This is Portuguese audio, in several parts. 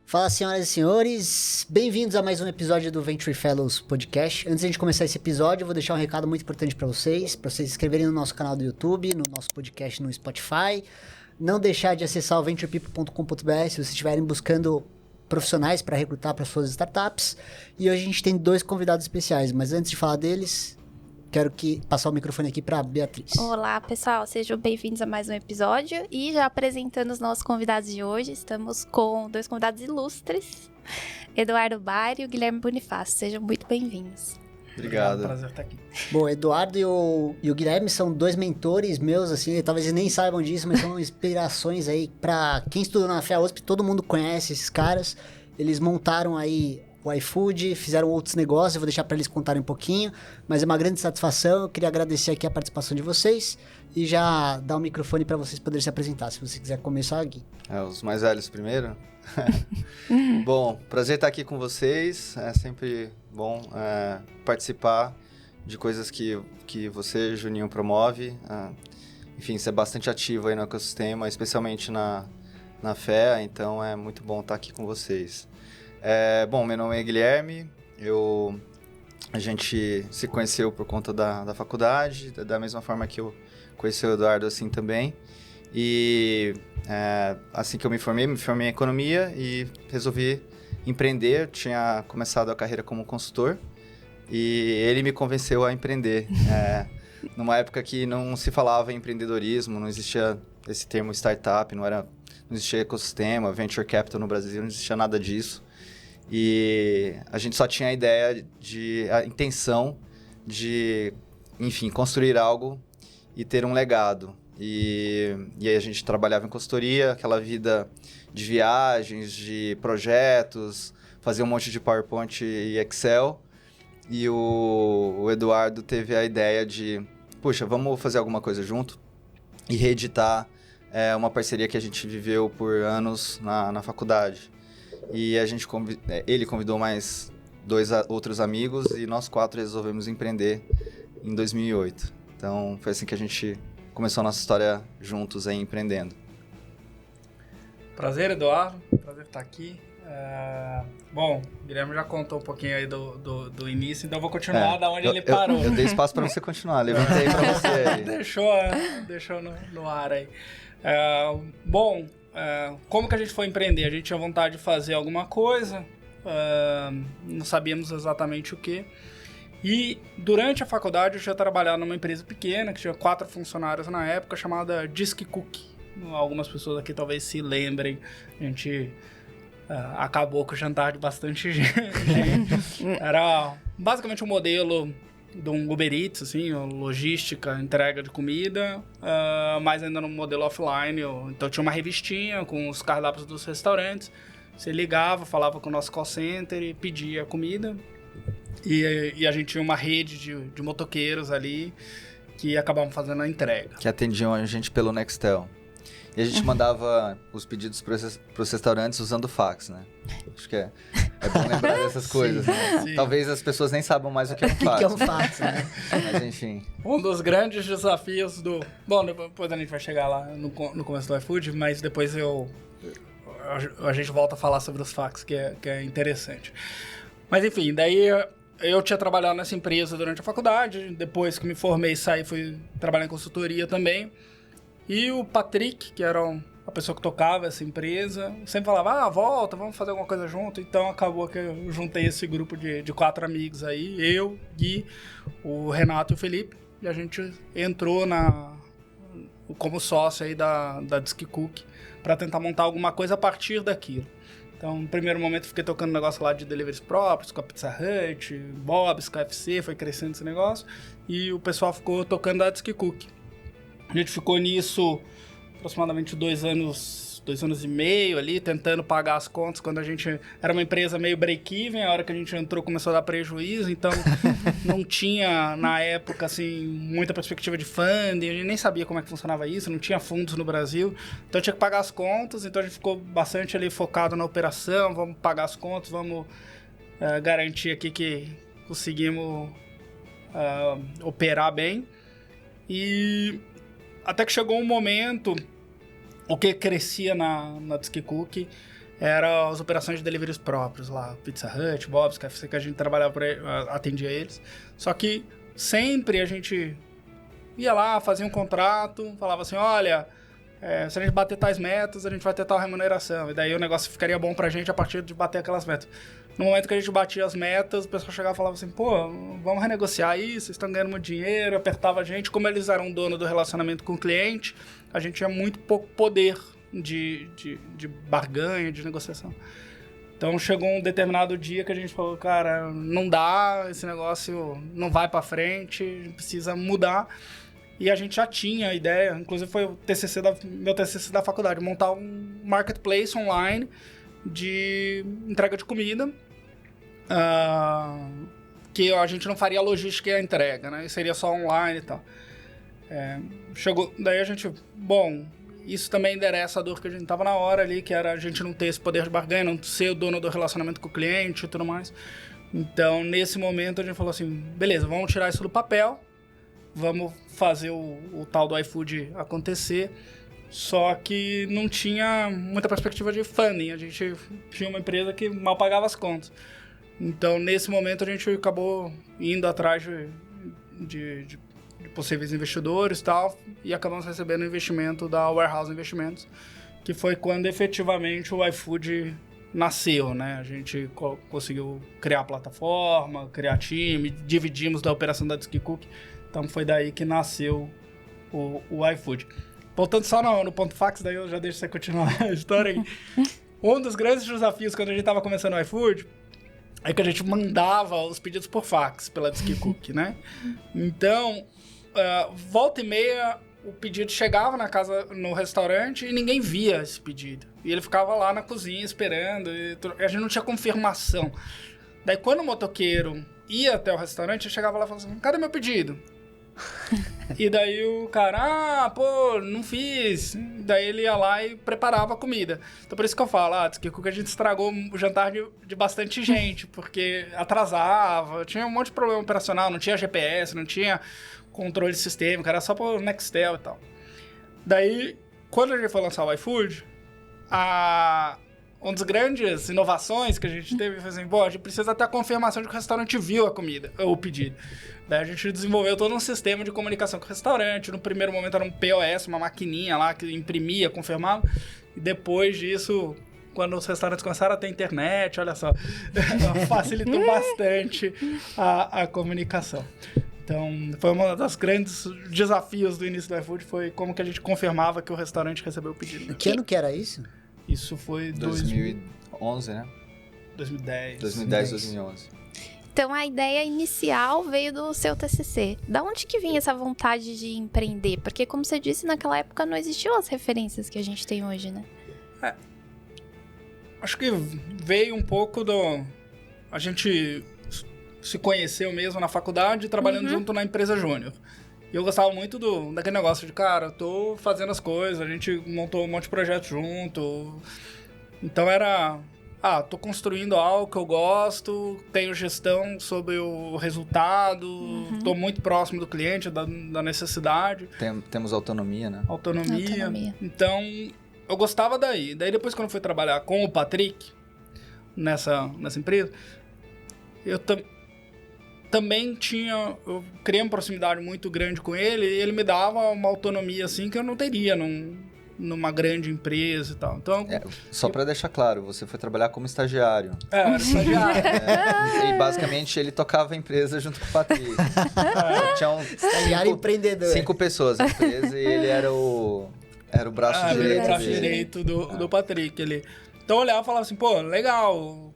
Fala, senhoras e senhores, bem-vindos a mais um episódio do Venture Fellows Podcast. Antes de a gente começar esse episódio, eu vou deixar um recado muito importante para vocês se inscreverem no nosso canal do YouTube, no nosso podcast no Spotify. Não deixar de acessar o venturepeople.com.br se vocês estiverem buscando profissionais para recrutar para suas startups. E hoje a gente tem 2 convidados especiais, mas antes de falar deles, quero passar o microfone aqui para Beatriz. Olá, pessoal. Sejam bem-vindos a mais um episódio. E já apresentando os nossos convidados de hoje, estamos com 2 convidados ilustres, Eduardo Bair e o Guilherme Bonifácio. Sejam muito bem-vindos. Obrigado. É um prazer estar aqui. Bom, o Eduardo e o Guilherme são 2 mentores meus, assim, talvez eles nem saibam disso, mas são inspirações aí para quem estudou na FEA-USP, todo mundo conhece esses caras. Eles montaram aí o iFood, fizeram outros negócios, eu vou deixar para eles contarem um pouquinho, mas é uma grande satisfação, eu queria agradecer aqui a participação de vocês e já dar o microfone para vocês poderem se apresentar, se você quiser começar, Gui. Os mais velhos primeiro. Bom, prazer estar aqui com vocês, é sempre bom participar de coisas que você, Juninho, promove, enfim, ser bastante ativo aí no ecossistema, especialmente na FEA, então é muito bom estar aqui com vocês. Bom, meu nome é Guilherme, a gente se conheceu por conta da faculdade, da mesma forma que eu conheci o Eduardo assim também. E assim que eu me formei em economia e resolvi empreender. Eu tinha começado a carreira como consultor e ele me convenceu a empreender. Numa época que não se falava em empreendedorismo, não existia esse termo startup, não existia ecossistema, venture capital no Brasil, não existia nada disso. E a gente só tinha a intenção de, enfim, construir algo e ter um legado. E aí a gente trabalhava em consultoria, aquela vida de viagens, de projetos, fazia um monte de PowerPoint e Excel. E o Eduardo teve a ideia de, puxa, vamos fazer alguma coisa junto e reeditar uma parceria que a gente viveu por anos na faculdade. E ele convidou mais 2 outros amigos e nós 4 resolvemos empreender em 2008. Então, foi assim que a gente começou a nossa história juntos aí, empreendendo. Prazer, Eduardo. Prazer estar aqui. Bom, o Guilherme já contou um pouquinho aí do início, então eu vou continuar da onde ele parou. Eu dei espaço para você continuar, levantei para você aí. Deixou no ar aí. Como que a gente foi empreender? A gente tinha vontade de fazer alguma coisa, não sabíamos exatamente o que. E durante a faculdade eu tinha trabalhado numa empresa pequena, que tinha 4 funcionários na época, chamada Disque Cook. Algumas pessoas aqui talvez se lembrem, a gente acabou com o jantar de bastante gente. Era basicamente um modelo de um Uber Eats, assim, logística, entrega de comida, mas ainda no modelo offline. Então tinha uma revistinha com os cardápios dos restaurantes, você ligava, falava com o nosso call center e pedia comida. E a gente tinha uma rede de motoqueiros ali que acabavam fazendo a entrega. Que atendiam a gente pelo Nextel. E a gente mandava os pedidos para os restaurantes usando fax, né? Acho que é bom lembrar dessas coisas, né? Sim. Talvez as pessoas nem saibam mais o que é um fax. O que é um fax, né? Mas enfim. Um dos grandes desafios Bom, depois a gente vai chegar lá no começo do iFood, mas depois a gente volta a falar sobre os fax, que é interessante. Mas enfim, daí eu tinha trabalhado nessa empresa durante a faculdade, depois que me formei e saí, fui trabalhar em consultoria também. E o Patrick, que era a pessoa que tocava essa empresa, sempre falava, volta, vamos fazer alguma coisa junto. Então acabou que eu juntei esse grupo de 4 amigos aí, eu, Gui, o Renato e o Felipe, e a gente entrou como sócio aí da Disque Cook para tentar montar alguma coisa a partir daquilo. Então, no primeiro momento, fiquei tocando negócio lá de deliveries próprios, com a Pizza Hut, Bob's, KFC, foi crescendo esse negócio, e o pessoal ficou tocando a Disque Cook. A gente ficou nisso aproximadamente 2 anos e meio ali, tentando pagar as contas, quando a gente era uma empresa meio break-even, a hora que a gente entrou começou a dar prejuízo, então não tinha, na época, assim, muita perspectiva de funding, a gente nem sabia como é que funcionava isso, não tinha fundos no Brasil, então tinha que pagar as contas, então a gente ficou bastante ali focado na operação, vamos pagar as contas, vamos garantir aqui que conseguimos operar bem. E até que chegou um momento, o que crescia na Disque Cook eram as operações de deliveries próprios lá, Pizza Hut, Bob's, KFC, que a gente trabalhava por aí, atendia eles. Só que sempre a gente ia lá, fazia um contrato, falava assim, olha, se a gente bater tais metas, a gente vai ter tal remuneração. E daí o negócio ficaria bom pra gente a partir de bater aquelas metas. No momento que a gente batia as metas, o pessoal chegava e falava assim, pô, vamos renegociar isso, vocês estão ganhando muito dinheiro, apertava a gente. Como eles eram dono do relacionamento com o cliente, a gente tinha muito pouco poder de barganha, de negociação. Então chegou um determinado dia que a gente falou, cara, não dá, esse negócio não vai pra frente, a gente precisa mudar. E a gente já tinha a ideia, inclusive foi o meu TCC da faculdade, montar um marketplace online de entrega de comida, que a gente não faria a logística e a entrega, né? Seria só online e tal. Daí a gente, isso também endereça a dor que a gente tava na hora ali, que era a gente não ter esse poder de barganha, não ser o dono do relacionamento com o cliente e tudo mais. Então, nesse momento, a gente falou assim, beleza, vamos tirar isso do papel, vamos fazer o tal do iFood acontecer. Só que não tinha muita perspectiva de funding. A gente tinha uma empresa que mal pagava as contas. Então, nesse momento, a gente acabou indo atrás de possíveis investidores e tal, e acabamos recebendo investimento da Warehouse Investimentos, que foi quando efetivamente o iFood nasceu, né? A gente conseguiu criar a plataforma, criar time, dividimos da operação da DiscCook. Então foi daí que nasceu o iFood. Voltando só no ponto fax, daí eu já deixo você continuar a história aí. Um dos grandes desafios quando a gente estava começando o iFood é que a gente mandava os pedidos por fax pela DiscCook, né? Então, volta e meia, o pedido chegava na casa, no restaurante, e ninguém via esse pedido. E ele ficava lá na cozinha esperando, e a gente não tinha confirmação. Daí, quando o motoqueiro ia até o restaurante, eu chegava lá e falava assim, cadê meu pedido? E daí o cara, pô, não fiz. Daí ele ia lá e preparava a comida. Então por isso que eu falo, que a gente estragou o jantar de bastante gente, porque atrasava, tinha um monte de problema operacional, não tinha GPS, não tinha controle sistêmico, era só por Nextel e tal. Daí, quando a gente foi lançar o iFood, uma das grandes inovações que a gente teve foi assim, a gente precisa ter a confirmação de que o restaurante viu a comida, o pedido. Daí a gente desenvolveu todo um sistema de comunicação com o restaurante. No primeiro momento era um POS, uma maquininha lá que imprimia, confirmava. E depois disso, quando os restaurantes começaram a ter internet, olha só, facilitou bastante a comunicação. Então, foi um dos grandes desafios do início do iFood, foi como que a gente confirmava que o restaurante recebeu o pedido. Que ano que era isso? Isso foi 2011, né? 2010. 2011. Então, a ideia inicial veio do seu TCC. Da onde que vinha essa vontade de empreender? Porque, como você disse, naquela época não existiam as referências que a gente tem hoje, né? Acho que veio um pouco a gente se conheceu mesmo na faculdade, trabalhando junto na empresa Júnior. E eu gostava muito daquele negócio de, cara, eu tô fazendo as coisas, a gente montou um monte de projetos junto. Então era... tô construindo algo que eu gosto, tenho gestão sobre o resultado, tô muito próximo do cliente, da necessidade. Temos autonomia, né? Autonomia. Então, eu gostava daí. Daí depois, quando eu fui trabalhar com o Patrick, nessa empresa, eu também eu criei uma proximidade muito grande com ele, e ele me dava uma autonomia assim que eu não teria numa grande empresa e tal. Então, só para deixar claro, você foi trabalhar como estagiário. Era estagiário. E basicamente ele tocava a empresa junto com o Patrick. Tinha estagiário empreendedor. 5 pessoas na empresa e ele era o braço direito dele. O braço direito do Patrick. Então eu olhava e falava assim, pô, legal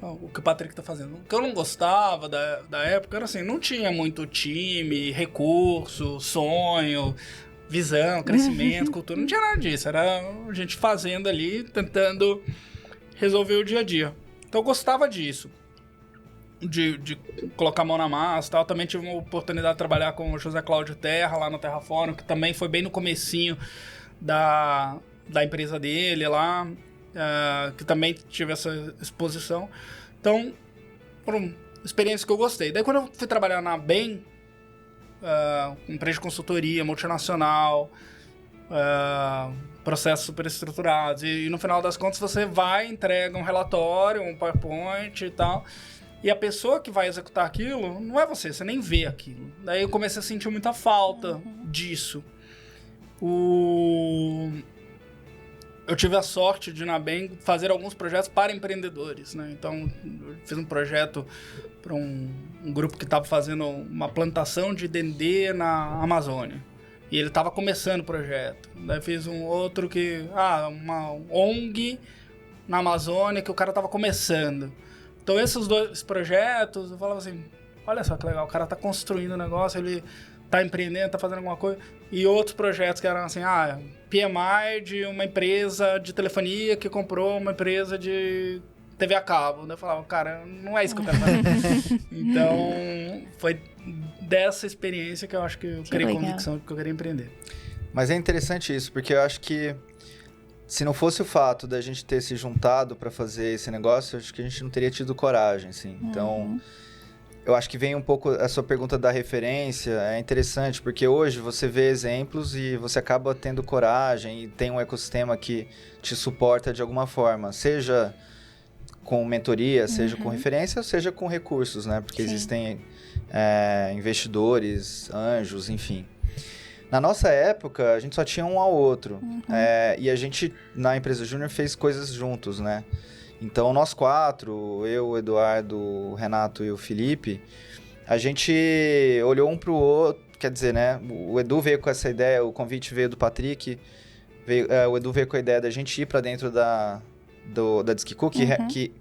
o que o Patrick tá fazendo. O que eu não gostava da época era assim, não tinha muito time, recurso, sonho, visão, crescimento, cultura, não tinha nada disso. Era a gente fazendo ali, tentando resolver o dia a dia. Então eu gostava disso, de colocar a mão na massa e tal. Também tive uma oportunidade de trabalhar com o José Cláudio Terra, lá no Terraforum, que também foi bem no comecinho da empresa dele lá, que também tive essa exposição. Então, foram experiências que eu gostei. Daí quando eu fui trabalhar na BEM, empresa de consultoria, multinacional, processos super estruturados. E no final das contas você vai, entrega um relatório, um PowerPoint e tal. E a pessoa que vai executar aquilo não é você nem vê aquilo. Daí eu comecei a sentir muita falta disso. Eu tive a sorte de, na Bem, fazer alguns projetos para empreendedores, né? Então, eu fiz um projeto para um grupo que estava fazendo uma plantação de dendê na Amazônia. E ele estava começando o projeto. Daí fiz um outro uma ONG na Amazônia que o cara estava começando. Então, esses dois projetos, eu falava assim, olha só que legal, o cara está construindo um negócio, ele está empreendendo, está fazendo alguma coisa. E outros projetos que eram assim, PMI de uma empresa de telefonia que comprou uma empresa de TV a cabo. Daí eu falava, cara, não é isso que eu quero fazer. Então, foi dessa experiência que eu acho que eu criei convicção de que eu queria empreender. Mas é interessante isso, porque eu acho que se não fosse o fato da gente ter se juntado para fazer esse negócio, acho que a gente não teria tido coragem, assim. Então, eu acho que vem um pouco a sua pergunta da referência, é interessante, porque hoje você vê exemplos e você acaba tendo coragem e tem um ecossistema que te suporta de alguma forma, seja com mentoria, seja com referência, ou seja com recursos, né? Porque existem investidores, anjos, enfim. Na nossa época, a gente só tinha um ao outro. E a gente, na empresa Júnior, fez coisas juntos, né? Então, nós 4, eu, o Eduardo, o Renato e o Felipe, a gente olhou um pro outro, quer dizer, né? O Edu veio com essa ideia, o convite veio do Patrick, o Edu veio com a ideia da gente ir para dentro da Disquicu, que,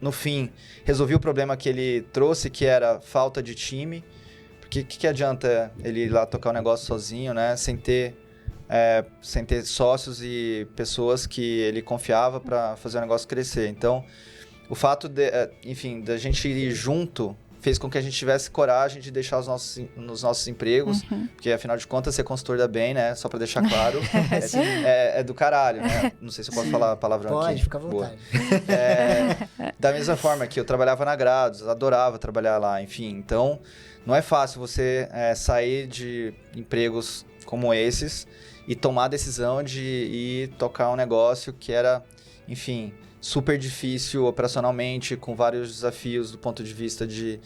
no fim, resolveu o problema que ele trouxe, que era falta de time. Porque o que adianta ele ir lá tocar o negócio sozinho, né? Sem ter sócios e pessoas que ele confiava para fazer o negócio crescer. Então, o fato da gente ir junto fez com que a gente tivesse coragem de deixar os nossos empregos, porque afinal de contas ser consultor da Bem, né? Só para deixar claro, é do caralho, né? Não sei se eu posso falar a palavra aqui. Pode, fica à vontade. Da mesma forma que eu trabalhava na Grados, adorava trabalhar lá, enfim. Então, não é fácil você sair de empregos como esses e tomar a decisão de ir tocar um negócio que era, enfim, super difícil operacionalmente, com vários desafios do ponto de vista de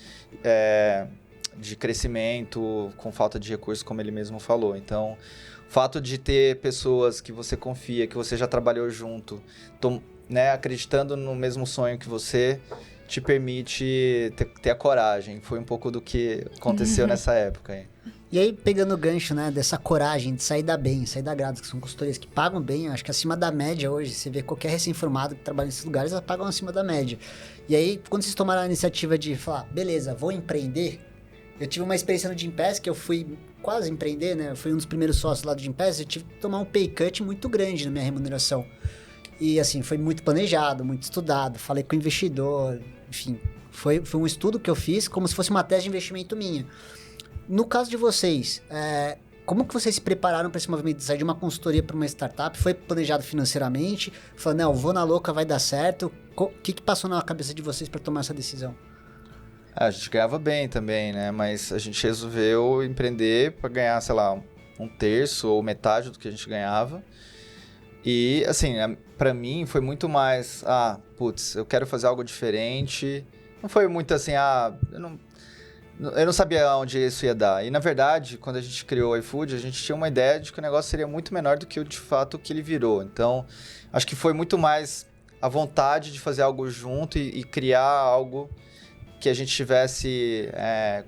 crescimento, com falta de recursos, como ele mesmo falou. Então, o fato de ter pessoas que você confia, que você já trabalhou junto, acreditando no mesmo sonho que você, te permite ter a coragem. Foi um pouco do que aconteceu nessa época aí. E aí, pegando o gancho, né, dessa coragem de sair da Bem, sair da Grados, que são consultorias que pagam bem, acho que acima da média hoje, você vê qualquer recém-formado que trabalha nesses lugares, elas pagam acima da média. E aí, quando vocês tomaram a iniciativa de falar, beleza, vou empreender, eu tive uma experiência no Gympass, que eu fui quase empreender, né, eu fui um dos primeiros sócios lá do Gympass, eu tive que tomar um pay cut muito grande na minha remuneração. E assim, foi muito planejado, muito estudado, falei com o investidor, enfim, foi um estudo que eu fiz como se fosse uma tese de investimento minha. No caso de vocês, como que vocês se prepararam para esse movimento de sair de uma consultoria para uma startup? Foi planejado financeiramente? Falou, não, vou na louca, vai dar certo. O que passou na cabeça de vocês para tomar essa decisão? A gente ganhava bem também, né? Mas a gente resolveu empreender para ganhar, sei lá, um terço ou metade do que a gente ganhava. E, assim, para mim foi muito mais, eu quero fazer algo diferente. Não foi muito assim, eu não sabia onde isso ia dar. E, na verdade, quando a gente criou o iFood, a gente tinha uma ideia de que o negócio seria muito menor do que, de fato, o que ele virou. Então, acho que foi muito mais a vontade de fazer algo junto e criar algo que a gente tivesse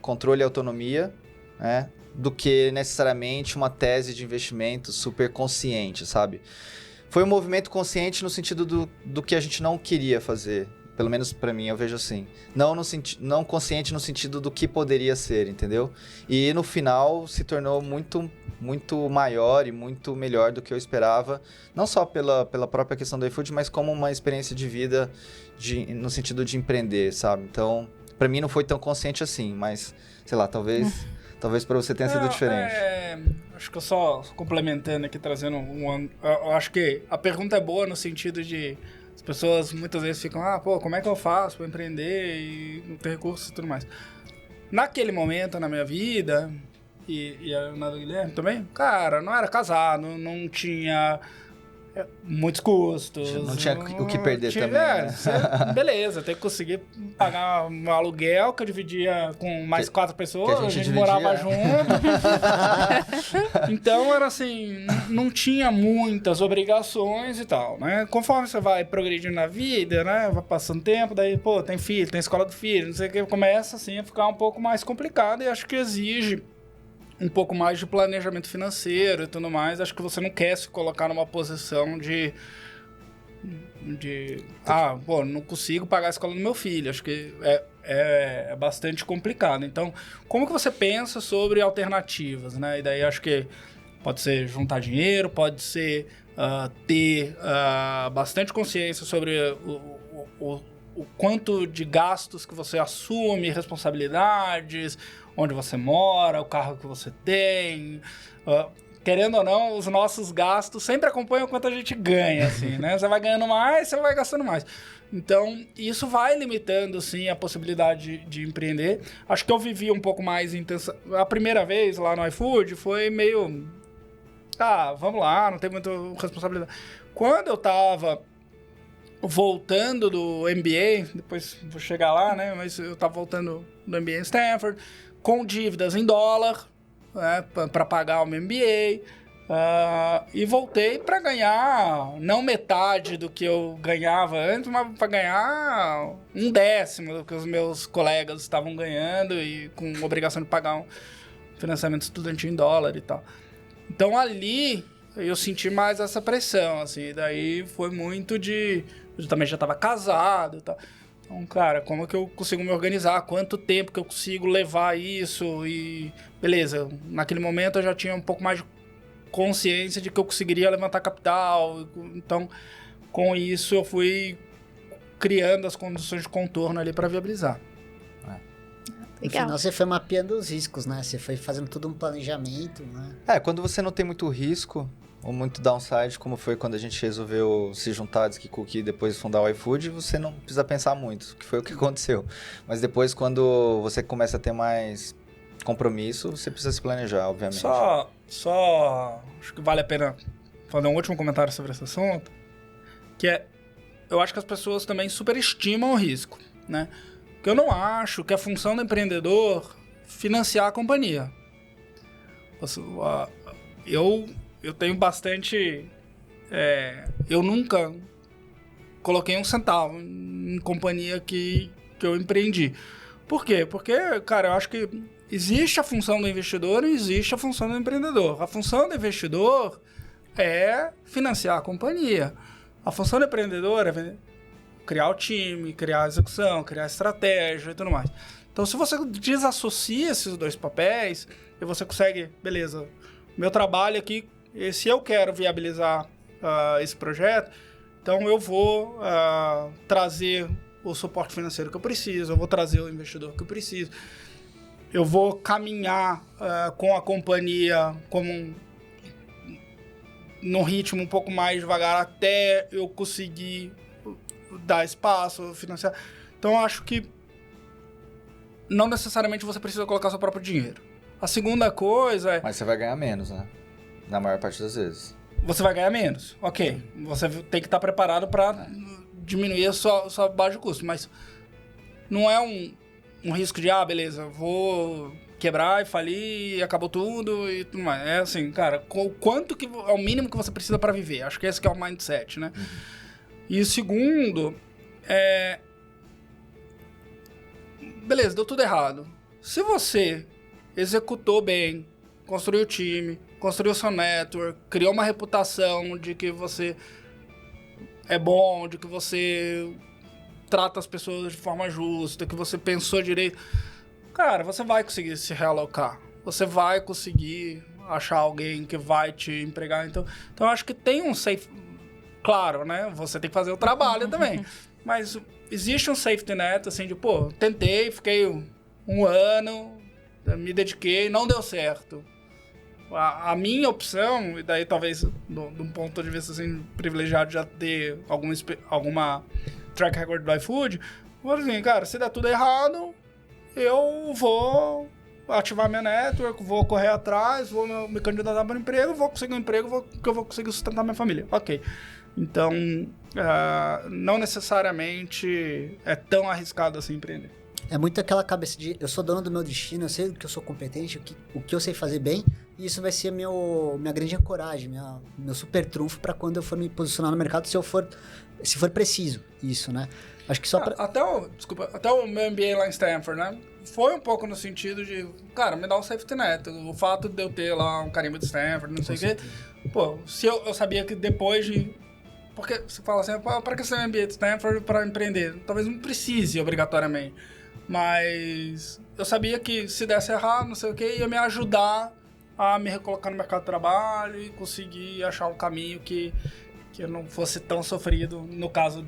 controle e autonomia, né, do que necessariamente uma tese de investimento super consciente, sabe? Foi um movimento consciente no sentido do que a gente não queria fazer. Pelo menos pra mim, eu vejo assim. Não consciente no sentido do que poderia ser, entendeu? E no final se tornou muito, muito maior e muito melhor do que eu esperava. Não só pela própria questão do iFood, mas como uma experiência de vida no sentido de empreender, sabe? Então, pra mim não foi tão consciente assim, mas, sei lá, talvez pra você tenha sido diferente. Acho que eu só complementando aqui, trazendo eu acho que a pergunta é boa no sentido de... As pessoas muitas vezes ficam, como é que eu faço para empreender e não ter recursos e tudo mais. Naquele momento na minha vida, e a Ana do Guilherme também, cara, não era casado, não tinha muitos custos. Não tinha o que perder também, né? Beleza, tem que conseguir pagar um aluguel que eu dividia com mais 4 pessoas, a gente dividia, morava junto. Então era assim, não tinha muitas obrigações e tal, né? Conforme você vai progredindo na vida, né? Vai passando tempo, daí, pô, tem filho, tem escola do filho, não sei o que, começa assim a ficar um pouco mais complicado e acho que exige um pouco mais de planejamento financeiro e tudo mais. Acho que você não quer se colocar numa posição de não consigo pagar a escola do meu filho. Acho que é bastante complicado. Então, como que você pensa sobre alternativas, né? E daí acho que pode ser juntar dinheiro, pode ser ter bastante consciência sobre o quanto de gastos que você assume, responsabilidades, onde você mora, o carro que você tem. Querendo ou não, os nossos gastos sempre acompanham o quanto a gente ganha, assim, né? Você vai ganhando mais, você vai gastando mais. Então, isso vai limitando, sim, a possibilidade de empreender. Acho que eu vivi um pouco mais intensa. A primeira vez lá no iFood foi meio... vamos lá, não tem muita responsabilidade. Quando eu tava voltando do MBA, depois vou chegar lá, né? Mas eu tava voltando do MBA em Stanford, com dívidas em dólar, né, para pagar o meu MBA, e voltei para ganhar não metade do que eu ganhava antes, mas para ganhar 1/10 do que os meus colegas estavam ganhando e com obrigação de pagar um financiamento estudantil em dólar e tal. Então ali eu senti mais essa pressão, assim, daí foi muito eu também já estava casado e tal. Então, cara, como que eu consigo me organizar? Quanto tempo que eu consigo levar isso? E beleza, naquele momento eu já tinha um pouco mais de consciência de que eu conseguiria levantar capital. Então, com isso eu fui criando as condições de contorno ali para viabilizar. No final você foi mapeando os riscos, né? Você foi fazendo todo um planejamento, né? Quando você não tem muito risco ou muito downside, como foi quando a gente resolveu se juntar, Cookie, e depois fundar o iFood, você não precisa pensar muito, que foi o que aconteceu. Mas depois, quando você começa a ter mais compromisso, você precisa se planejar, obviamente. Só acho que vale a pena fazer um último comentário sobre esse assunto, que eu acho que as pessoas também superestimam o risco, né? Porque eu não acho que a função do empreendedor financiar a companhia. Eu tenho bastante... eu nunca coloquei um centavo em companhia que eu empreendi. Por quê? Porque, cara, eu acho que existe a função do investidor e existe a função do empreendedor. A função do investidor é financiar a companhia. A função do empreendedor é criar o time, criar a execução, criar a estratégia e tudo mais. Então, se você desassocia esses dois papéis e você consegue, beleza, meu trabalho aqui, se eu quero viabilizar esse projeto, então eu vou trazer o suporte financeiro que eu preciso, eu vou trazer o investidor que eu preciso, eu vou caminhar com a companhia num ritmo um pouco mais devagar até eu conseguir dar espaço, financiar. Então eu acho que não necessariamente você precisa colocar seu próprio dinheiro. A segunda coisa é... Mas você vai ganhar menos, né? Na maior parte das vezes. Você vai ganhar menos, ok. Você tem que estar preparado para diminuir a sua base de custo, mas não é um risco de, beleza, vou quebrar e falir e acabou tudo e tudo mais. É assim, cara, quanto que é o mínimo que você precisa para viver? Acho que esse que é o mindset, né? Uhum. E o segundo beleza, deu tudo errado. Se você executou bem, construiu o time, construiu seu network, criou uma reputação de que você é bom, de que você trata as pessoas de forma justa, que você pensou direito, cara, você vai conseguir se realocar. Você vai conseguir achar alguém que vai te empregar. Então eu acho que tem um safe... Claro, né? Você tem que fazer o trabalho também. Mas existe um safety net, assim, de, tentei, fiquei um ano, me dediquei, não deu certo. A minha opção, e daí talvez de um ponto de vista assim, privilegiado já ter alguma track record do iFood, eu vou assim, cara, se der tudo errado, eu vou ativar minha network, vou correr atrás, vou me candidatar para um emprego, vou conseguir um emprego, que eu vou conseguir sustentar minha família. Ok. Então, não necessariamente é tão arriscado assim empreender. É muito aquela cabeça de eu sou dono do meu destino, eu sei o que eu sou competente, o que eu sei fazer bem, e isso vai ser minha grande ancoragem, meu super trunfo para quando eu for me posicionar no mercado, se for preciso isso, né? Acho que só pra... Até o meu MBA lá em Stanford, né? Foi um pouco no sentido de, cara, me dá um safety net. O fato de eu ter lá um carimbo de Stanford, não sei o quê. Pô, se eu sabia que depois de... Porque você fala assim, para que você tem um MBA de Stanford para empreender? Talvez não precise obrigatoriamente. Mas eu sabia que se desse errado, não sei o que, ia me ajudar a me recolocar no mercado de trabalho e conseguir achar um caminho que eu não fosse tão sofrido no caso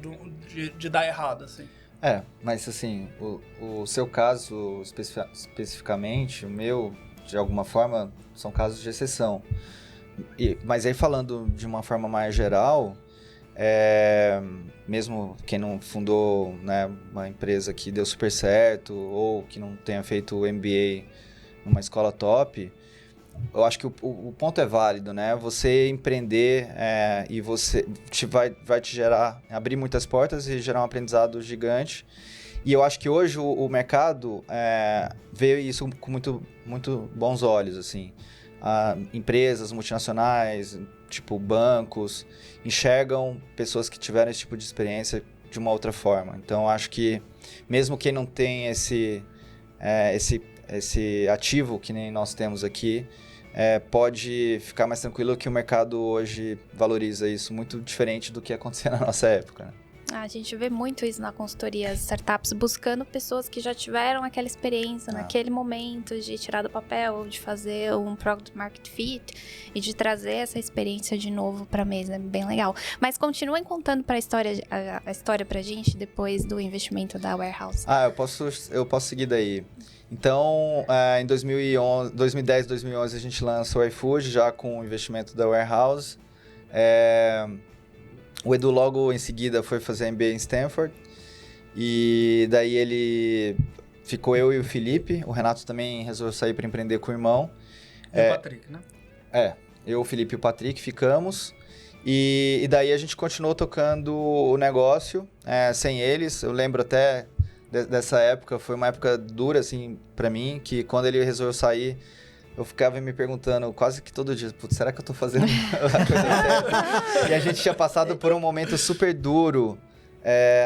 de dar errado, assim. Mas assim, o seu caso especificamente, o meu, de alguma forma, são casos de exceção. Mas aí falando de uma forma mais geral... mesmo quem não fundou, né, uma empresa que deu super certo ou que não tenha feito o MBA numa escola top, eu acho que o ponto é válido, né? Você empreender e você vai te gerar, abrir muitas portas e gerar um aprendizado gigante. E eu acho que hoje o mercado vê isso com muito bons olhos, assim. Empresas multinacionais, tipo bancos, enxergam pessoas que tiveram esse tipo de experiência de uma outra forma. Então, acho que mesmo quem não tem esse ativo que nem nós temos aqui, pode ficar mais tranquilo que o mercado hoje valoriza isso muito diferente do que acontecia na nossa época, né? A gente vê muito isso na consultoria, as startups buscando pessoas que já tiveram aquela experiência naquele momento de tirar do papel, de fazer um Product Market Fit e de trazer essa experiência de novo para a mesa. É bem legal. Mas continuem contando a história pra gente depois do investimento da Warehouse. Eu posso seguir daí. Então, em 2010, 2011, a gente lança o iFood já com o investimento da Warehouse. O Edu logo em seguida foi fazer MBA em Stanford, e daí ele ficou eu e o Felipe, o Renato também resolveu sair para empreender com o irmão. E o Patrick, né? Eu, o Felipe e o Patrick ficamos, e daí a gente continuou tocando o negócio sem eles. Eu lembro até dessa época, foi uma época dura assim para mim, que quando ele resolveu sair, eu ficava me perguntando quase que todo dia, putz, será que eu tô fazendo a coisa certa? E a gente tinha passado por um momento super duro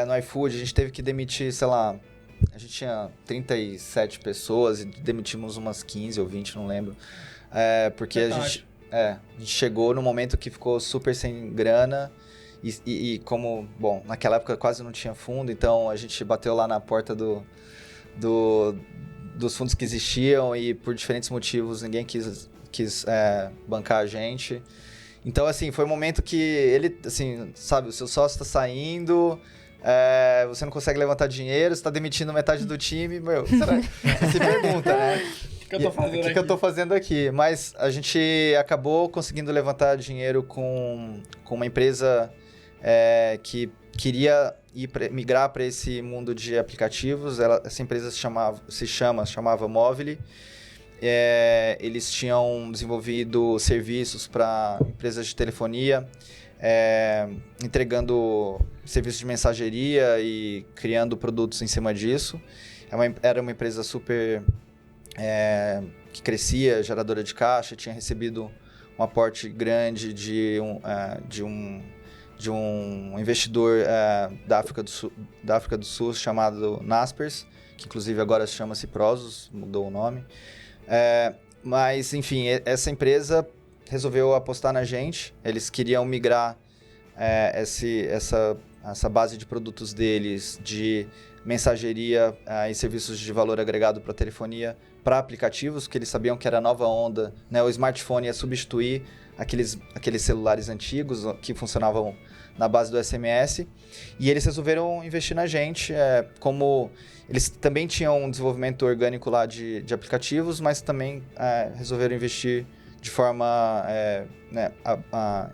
no iFood, a gente teve que demitir, sei lá, a gente tinha 37 pessoas e demitimos umas 15 ou 20, não lembro. Porque a gente chegou no momento que ficou super sem grana e como, bom, naquela época quase não tinha fundo, então a gente bateu lá na porta dos fundos que existiam e por diferentes motivos ninguém quis bancar a gente. Então, assim, foi um momento que ele, assim, sabe, o seu sócio está saindo, você não consegue levantar dinheiro, você está demitindo metade do time, meu, será? Se pergunta, né? O que eu tô fazendo aqui? Mas a gente acabou conseguindo levantar dinheiro com uma empresa que queria migrar para esse mundo de aplicativos. Essa empresa se chamava Movile. Eles tinham desenvolvido serviços para empresas de telefonia, entregando serviços de mensageria e criando produtos em cima disso. Era uma empresa super que crescia, geradora de caixa, tinha recebido um aporte grande de um investidor da África do Sul chamado Naspers, que inclusive agora chama-se Prosus, mudou o nome. Mas, enfim, essa empresa resolveu apostar na gente. Eles queriam migrar essa base de produtos deles de mensageria e serviços de valor agregado para telefonia para aplicativos, que eles sabiam que era a nova onda, né? O smartphone ia substituir aqueles celulares antigos que funcionavam na base do SMS, e eles resolveram investir na gente, como eles também tinham um desenvolvimento orgânico lá de aplicativos, mas também resolveram investir de forma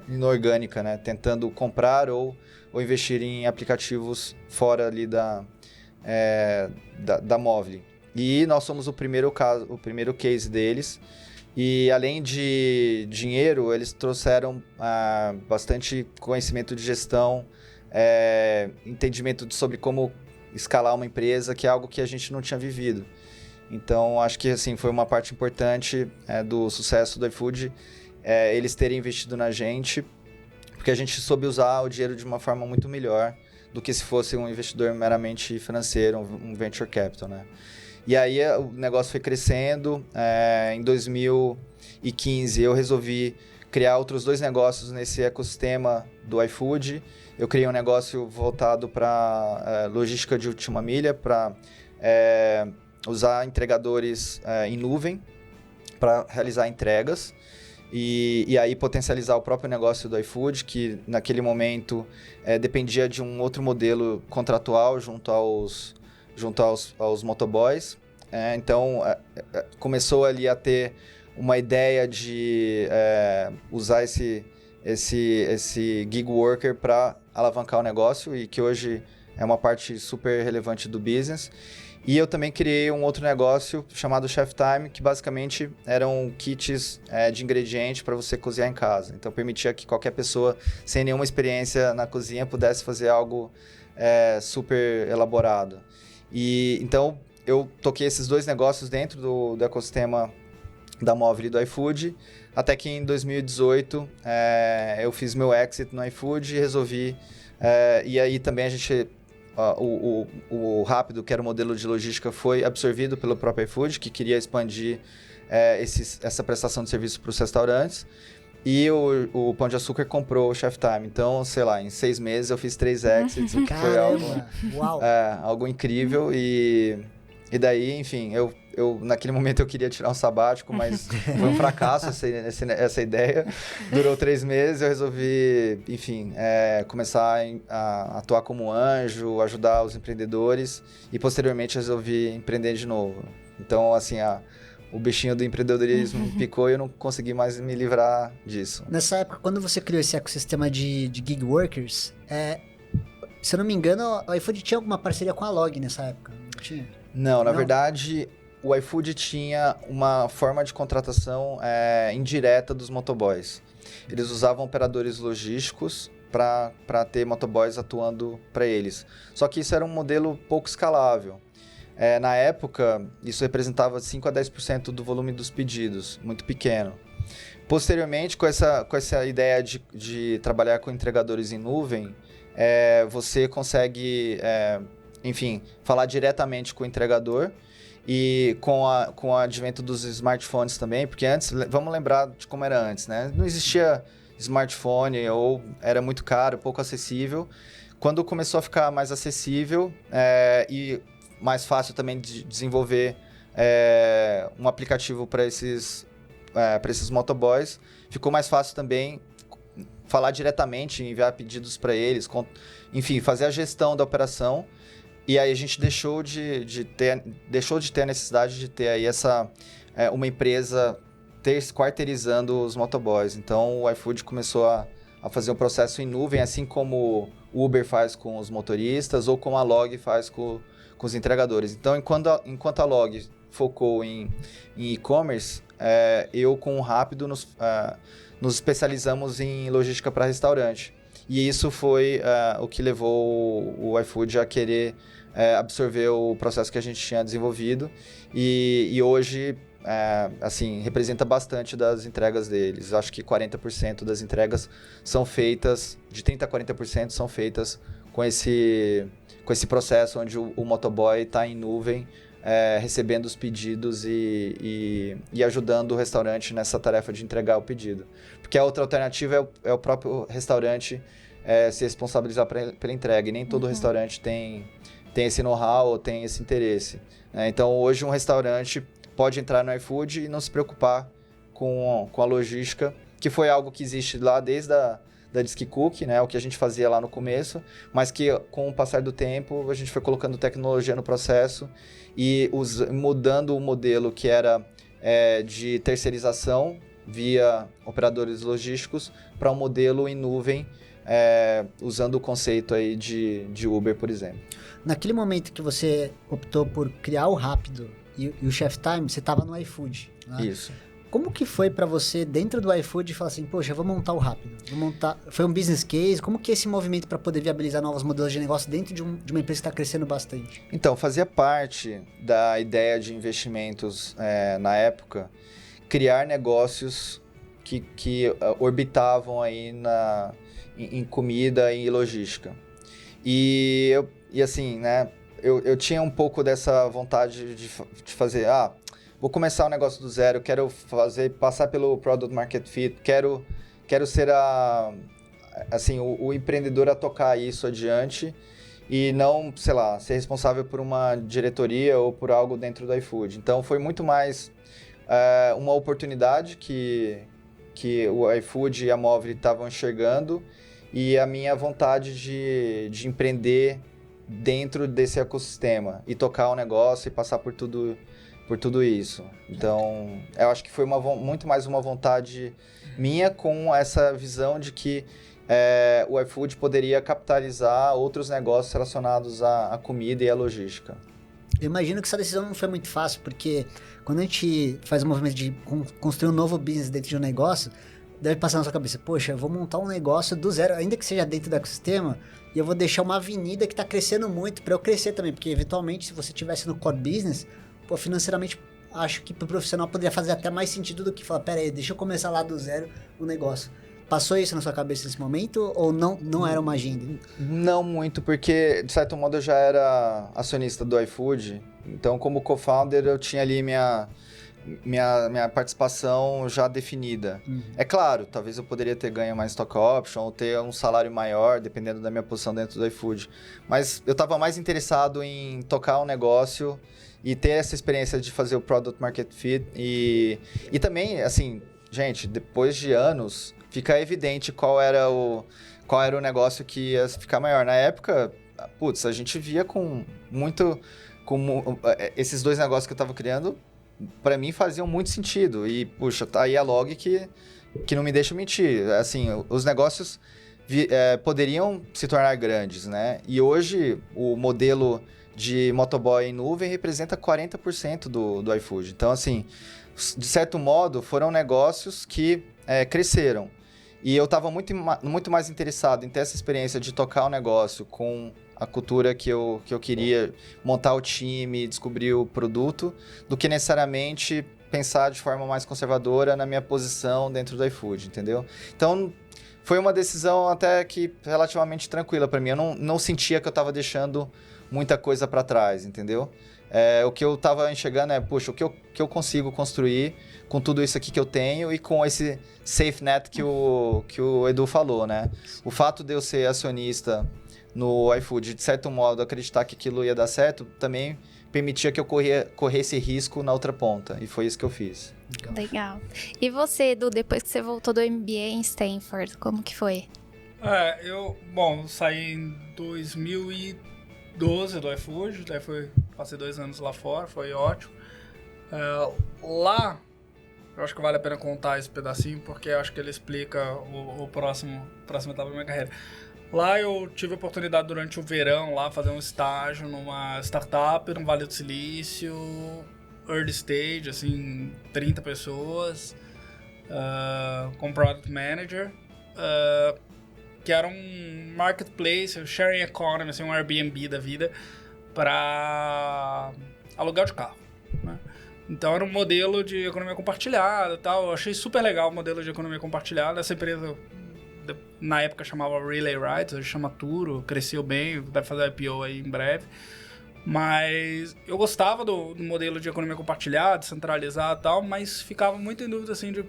inorgânica, né? Tentando comprar ou investir em aplicativos fora ali da Movile. E nós somos o primeiro case deles. E além de dinheiro, eles trouxeram bastante conhecimento de gestão, entendimento sobre como escalar uma empresa, que é algo que a gente não tinha vivido. Então, acho que assim, foi uma parte importante do sucesso do iFood, eles terem investido na gente, porque a gente soube usar o dinheiro de uma forma muito melhor do que se fosse um investidor meramente financeiro, um venture capital, né? E aí o negócio foi crescendo. Em 2015 eu resolvi criar outros 2 negócios nesse ecossistema do iFood. Eu criei um negócio voltado para logística de última milha, para usar entregadores em nuvem para realizar entregas. E aí potencializar o próprio negócio do iFood, que naquele momento dependia de um outro modelo contratual junto aos motoboys. Então, começou ali a ter uma ideia de usar esse gig worker para alavancar o negócio, e que hoje é uma parte super relevante do business. E eu também criei um outro negócio chamado Chef Time, que basicamente eram kits de ingrediente para você cozinhar em casa. Então, permitia que qualquer pessoa sem nenhuma experiência na cozinha pudesse fazer algo super elaborado. E então, eu toquei esses 2 negócios dentro do ecossistema da Movile e do iFood, até que em 2018 eu fiz meu exit no iFood e resolvi... e aí também a gente... O Rápido, que era o modelo de logística, foi absorvido pelo próprio iFood, que queria expandir essa prestação de serviço para os restaurantes. E o Pão de Açúcar comprou o Chef Time. Então, sei lá, em 6 meses eu fiz 3 exits, o que foi algo incrível. E daí, enfim, eu naquele momento eu queria tirar um sabático, mas foi um fracasso essa ideia. Durou 3 meses, eu resolvi, enfim, começar a atuar como anjo, ajudar os empreendedores, e posteriormente resolvi empreender de novo. Então, assim, o bichinho do empreendedorismo picou e eu não consegui mais me livrar disso. Nessa época, quando você criou esse ecossistema de gig workers, se eu não me engano, o iFood tinha alguma parceria com a Log nessa época, não tinha? Não, na verdade, o iFood tinha uma forma de contratação indireta dos motoboys. Eles usavam operadores logísticos para ter motoboys atuando para eles. Só que isso era um modelo pouco escalável. Na época, isso representava 5 a 10% do volume dos pedidos, muito pequeno. Posteriormente, com essa ideia de trabalhar com entregadores em nuvem, você consegue, enfim, falar diretamente com o entregador. E com o advento dos smartphones também, porque antes, vamos lembrar de como era antes, né? Não existia smartphone, ou era muito caro, pouco acessível. Quando começou a ficar mais acessível e mais fácil também de desenvolver um aplicativo para esses motoboys, ficou mais fácil também falar diretamente, enviar pedidos para eles, enfim, fazer a gestão da operação. E aí a gente deixou de ter a necessidade de ter aí uma empresa quarteirizando os motoboys. Então o iFood começou a fazer um processo em nuvem, assim como o Uber faz com os motoristas, ou como a Log faz com os entregadores. Então, enquanto a Log focou em e-commerce, eu com o Rápido nos especializamos em logística para restaurante. E isso foi o que levou o iFood a querer absorver o processo que a gente tinha desenvolvido. E hoje, assim, representa bastante das entregas deles. Acho que 40% das entregas são feitas, de 30% a 40% são feitas com esse processo onde o motoboy está em nuvem, recebendo os pedidos e ajudando o restaurante nessa tarefa de entregar o pedido. Porque a outra alternativa é o próprio restaurante se responsabilizar pela entrega, e nem todo restaurante tem esse know-how ou tem esse interesse. Então, hoje um restaurante pode entrar no iFood e não se preocupar com a logística, que foi algo que existe lá desde da Disque Cook, né, o que a gente fazia lá no começo, mas que com o passar do tempo a gente foi colocando tecnologia no processo e mudando o modelo que era de terceirização via operadores logísticos para um modelo em nuvem, usando o conceito aí de Uber, por exemplo. Naquele momento que você optou por criar o Rápido e o Chef Time, você tava no iFood, né? Isso. Como que foi pra você, dentro do iFood, falar assim, poxa, vou montar o Rápido, Foi um business case? Como que é esse movimento para poder viabilizar novos modelos de negócio dentro de uma empresa que está crescendo bastante? Então, fazia parte da ideia de investimentos na época, criar negócios que orbitavam aí em comida e logística. E assim, né, eu tinha um pouco dessa vontade de fazer, vou começar um negócio do zero, quero passar pelo Product Market Fit, quero ser o empreendedor a tocar isso adiante e não, sei lá, ser responsável por uma diretoria ou por algo dentro do iFood. Então, foi muito mais uma oportunidade que o iFood e a Movile estavam enxergando e a minha vontade de empreender dentro desse ecossistema e tocar o negócio e passar por tudo isso. Então, eu acho que foi muito mais uma vontade minha com essa visão de que o iFood poderia capitalizar outros negócios relacionados à comida e à logística. Eu imagino que essa decisão não foi muito fácil, porque quando a gente faz o movimento de construir um novo business dentro de um negócio, deve passar na sua cabeça, poxa, eu vou montar um negócio do zero, ainda que seja dentro do ecossistema, e eu vou deixar uma avenida que está crescendo muito para eu crescer também, porque eventualmente se você estivesse no core business, pô, financeiramente acho que pro profissional poderia fazer até mais sentido do que falar, pera aí, deixa eu começar lá do zero o negócio. Passou isso na sua cabeça nesse momento ou não era uma agenda? Não muito, porque de certo modo eu já era acionista do iFood, então como co-founder eu tinha ali minha participação já definida. É claro, talvez eu poderia ter ganho mais stock option ou ter um salário maior, dependendo da minha posição dentro do iFood, mas eu estava mais interessado em tocar um negócio e ter essa experiência de fazer o Product Market Fit e também, assim, gente, depois de anos, fica evidente qual era o negócio que ia ficar maior. Na época, a gente via esses dois negócios que eu estava criando, para mim faziam muito sentido. E, puxa, tá aí a Log que não me deixa mentir. Assim, os negócios poderiam se tornar grandes, né? E hoje, o modelo de motoboy em nuvem representa 40% do iFood. Então, assim, de certo modo, foram negócios que cresceram. E eu estava muito mais interessado em ter essa experiência de tocar o negócio com a cultura que eu queria, montar o time, descobrir o produto, do que necessariamente pensar de forma mais conservadora na minha posição dentro do iFood, entendeu? Então, foi uma decisão até que relativamente tranquila para mim. Eu não sentia que eu estava deixando muita coisa para trás, entendeu? O que eu estava enxergando puxa, o que eu consigo construir com tudo isso aqui que eu tenho e com esse safe net que o Edu falou, né? O fato de eu ser acionista no iFood, de certo modo, acreditar que aquilo ia dar certo, também permitia que eu corresse risco na outra ponta. E foi isso que eu fiz. Legal. E você, Edu, depois que você voltou do MBA em Stanford, como que foi? Eu saí em 2012 do iFood, daí passei 2 anos lá fora, foi ótimo. Lá, eu acho que vale a pena contar esse pedacinho, porque eu acho que ele explica o próxima etapa da minha carreira. Lá eu tive a oportunidade durante o verão lá fazer um estágio numa startup no Vale do Silício, early stage, assim, 30 pessoas, como product manager, que era um marketplace, sharing economy, assim, um Airbnb da vida, para aluguel de carro, né? Então era um modelo de economia compartilhada e tal. Eu achei super legal o modelo de economia compartilhada. Essa empresa, na época, chamava Relay Rides, hoje chama Turo, cresceu bem, deve fazer IPO aí em breve. Mas eu gostava do modelo de economia compartilhada, descentralizada e tal, mas ficava muito em dúvida, assim, de...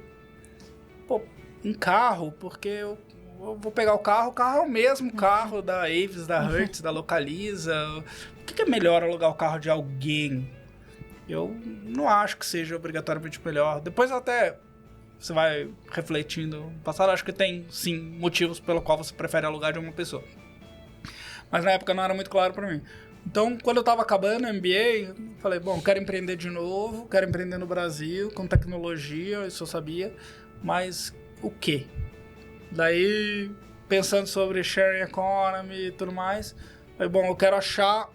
um carro, porque eu vou pegar o carro é o mesmo carro da Avis, da Hertz, da Localiza. Por que é melhor alugar o carro de alguém? Eu não acho que seja obrigatoriamente melhor. Depois até você vai refletindo no passado, acho que tem, sim, motivos pelo qual você prefere alugar de uma pessoa. Mas na época não era muito claro pra mim. Então, quando eu tava acabando o MBA, eu falei, quero empreender de novo, quero empreender no Brasil, com tecnologia, isso eu sabia, mas o quê? Daí, pensando sobre sharing economy e tudo mais, falei, eu quero achar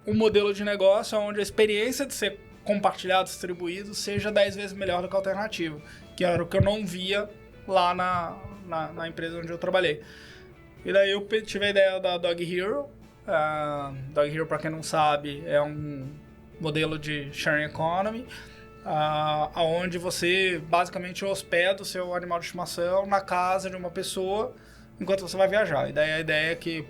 um modelo de negócio onde a experiência de ser compartilhado, distribuído, seja 10 vezes melhor do que a alternativa, que era o que eu não via lá na empresa onde eu trabalhei. E daí eu tive a ideia da Dog Hero. Dog Hero, para quem não sabe, é um modelo de sharing economy, onde você basicamente hospeda o seu animal de estimação na casa de uma pessoa enquanto você vai viajar. E daí a ideia é que,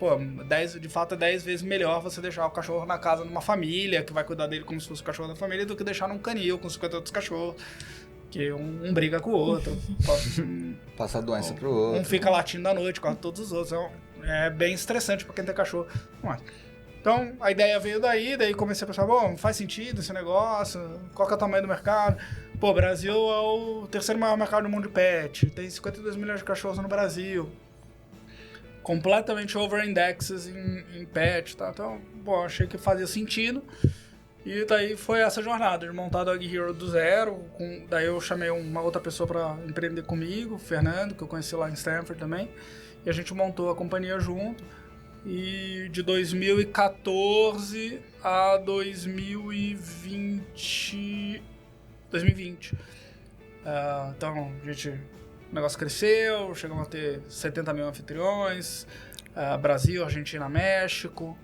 de fato é 10 vezes melhor você deixar o cachorro na casa de uma família, que vai cuidar dele como se fosse o cachorro da família, do que deixar num canil com 50 outros cachorros, que um briga com o outro. Passar doença pro outro. Um fica latindo à noite, corre todos os outros. É bem estressante pra quem tem cachorro. Então, a ideia veio daí comecei a pensar, faz sentido esse negócio, qual que é o tamanho do mercado? O Brasil é o terceiro maior mercado do mundo de pet, tem 52 milhões de cachorros no Brasil, completamente over-indexes em pet, tá? Então, achei que fazia sentido. E daí foi essa jornada de montar a Dog Hero do zero. Daí eu chamei uma outra pessoa para empreender comigo, o Fernando, que eu conheci lá em Stanford também. E a gente montou a companhia junto. E de 2014 a 2020. Então, o negócio cresceu, chegamos a ter 70 mil anfitriões, Brasil, Argentina, México,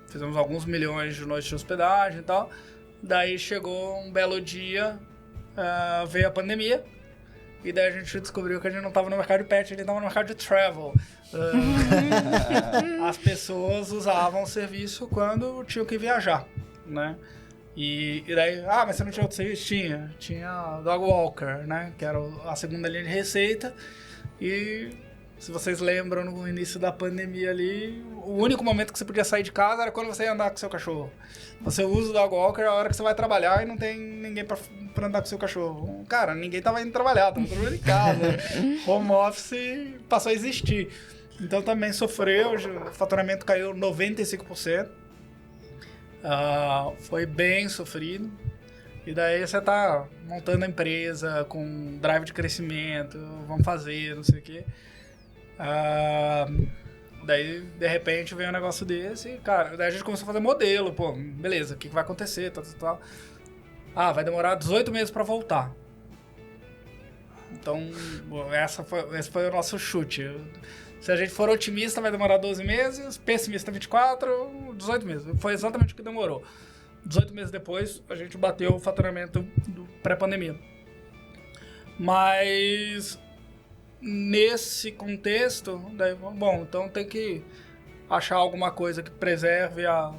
fizemos alguns milhões de noites de hospedagem e tal. Daí chegou um belo dia, veio a pandemia, e daí a gente descobriu que a gente não estava no mercado de pet, a gente estava no mercado de travel. As pessoas usavam o serviço quando tinham que viajar, né? E daí, mas você não tinha outro serviço? Tinha Dog Walker, né? Que era a segunda linha de receita. E se vocês lembram, no início da pandemia ali, o único momento que você podia sair de casa era quando você ia andar com seu cachorro. Você usa o Dog Walker a hora que você vai trabalhar e não tem ninguém pra andar com seu cachorro. Cara, ninguém tava indo trabalhar, tava todo mundo em casa. Home office passou a existir. Então também sofreu, o faturamento caiu 95%. Foi bem sofrido. E daí você tá montando a empresa com drive de crescimento, vamos fazer, não sei o quê. Daí, de repente, veio um negócio desse e, cara, daí a gente começou a fazer modelo, beleza, o que vai acontecer, tal. Vai demorar 18 meses pra voltar. Então, esse foi o nosso chute. Se a gente for otimista, vai demorar 12 meses, pessimista 24, 18 meses. Foi exatamente o que demorou. 18 meses depois, a gente bateu o faturamento do pré-pandemia. Mas nesse contexto, daí, então tem que achar alguma coisa que preserve a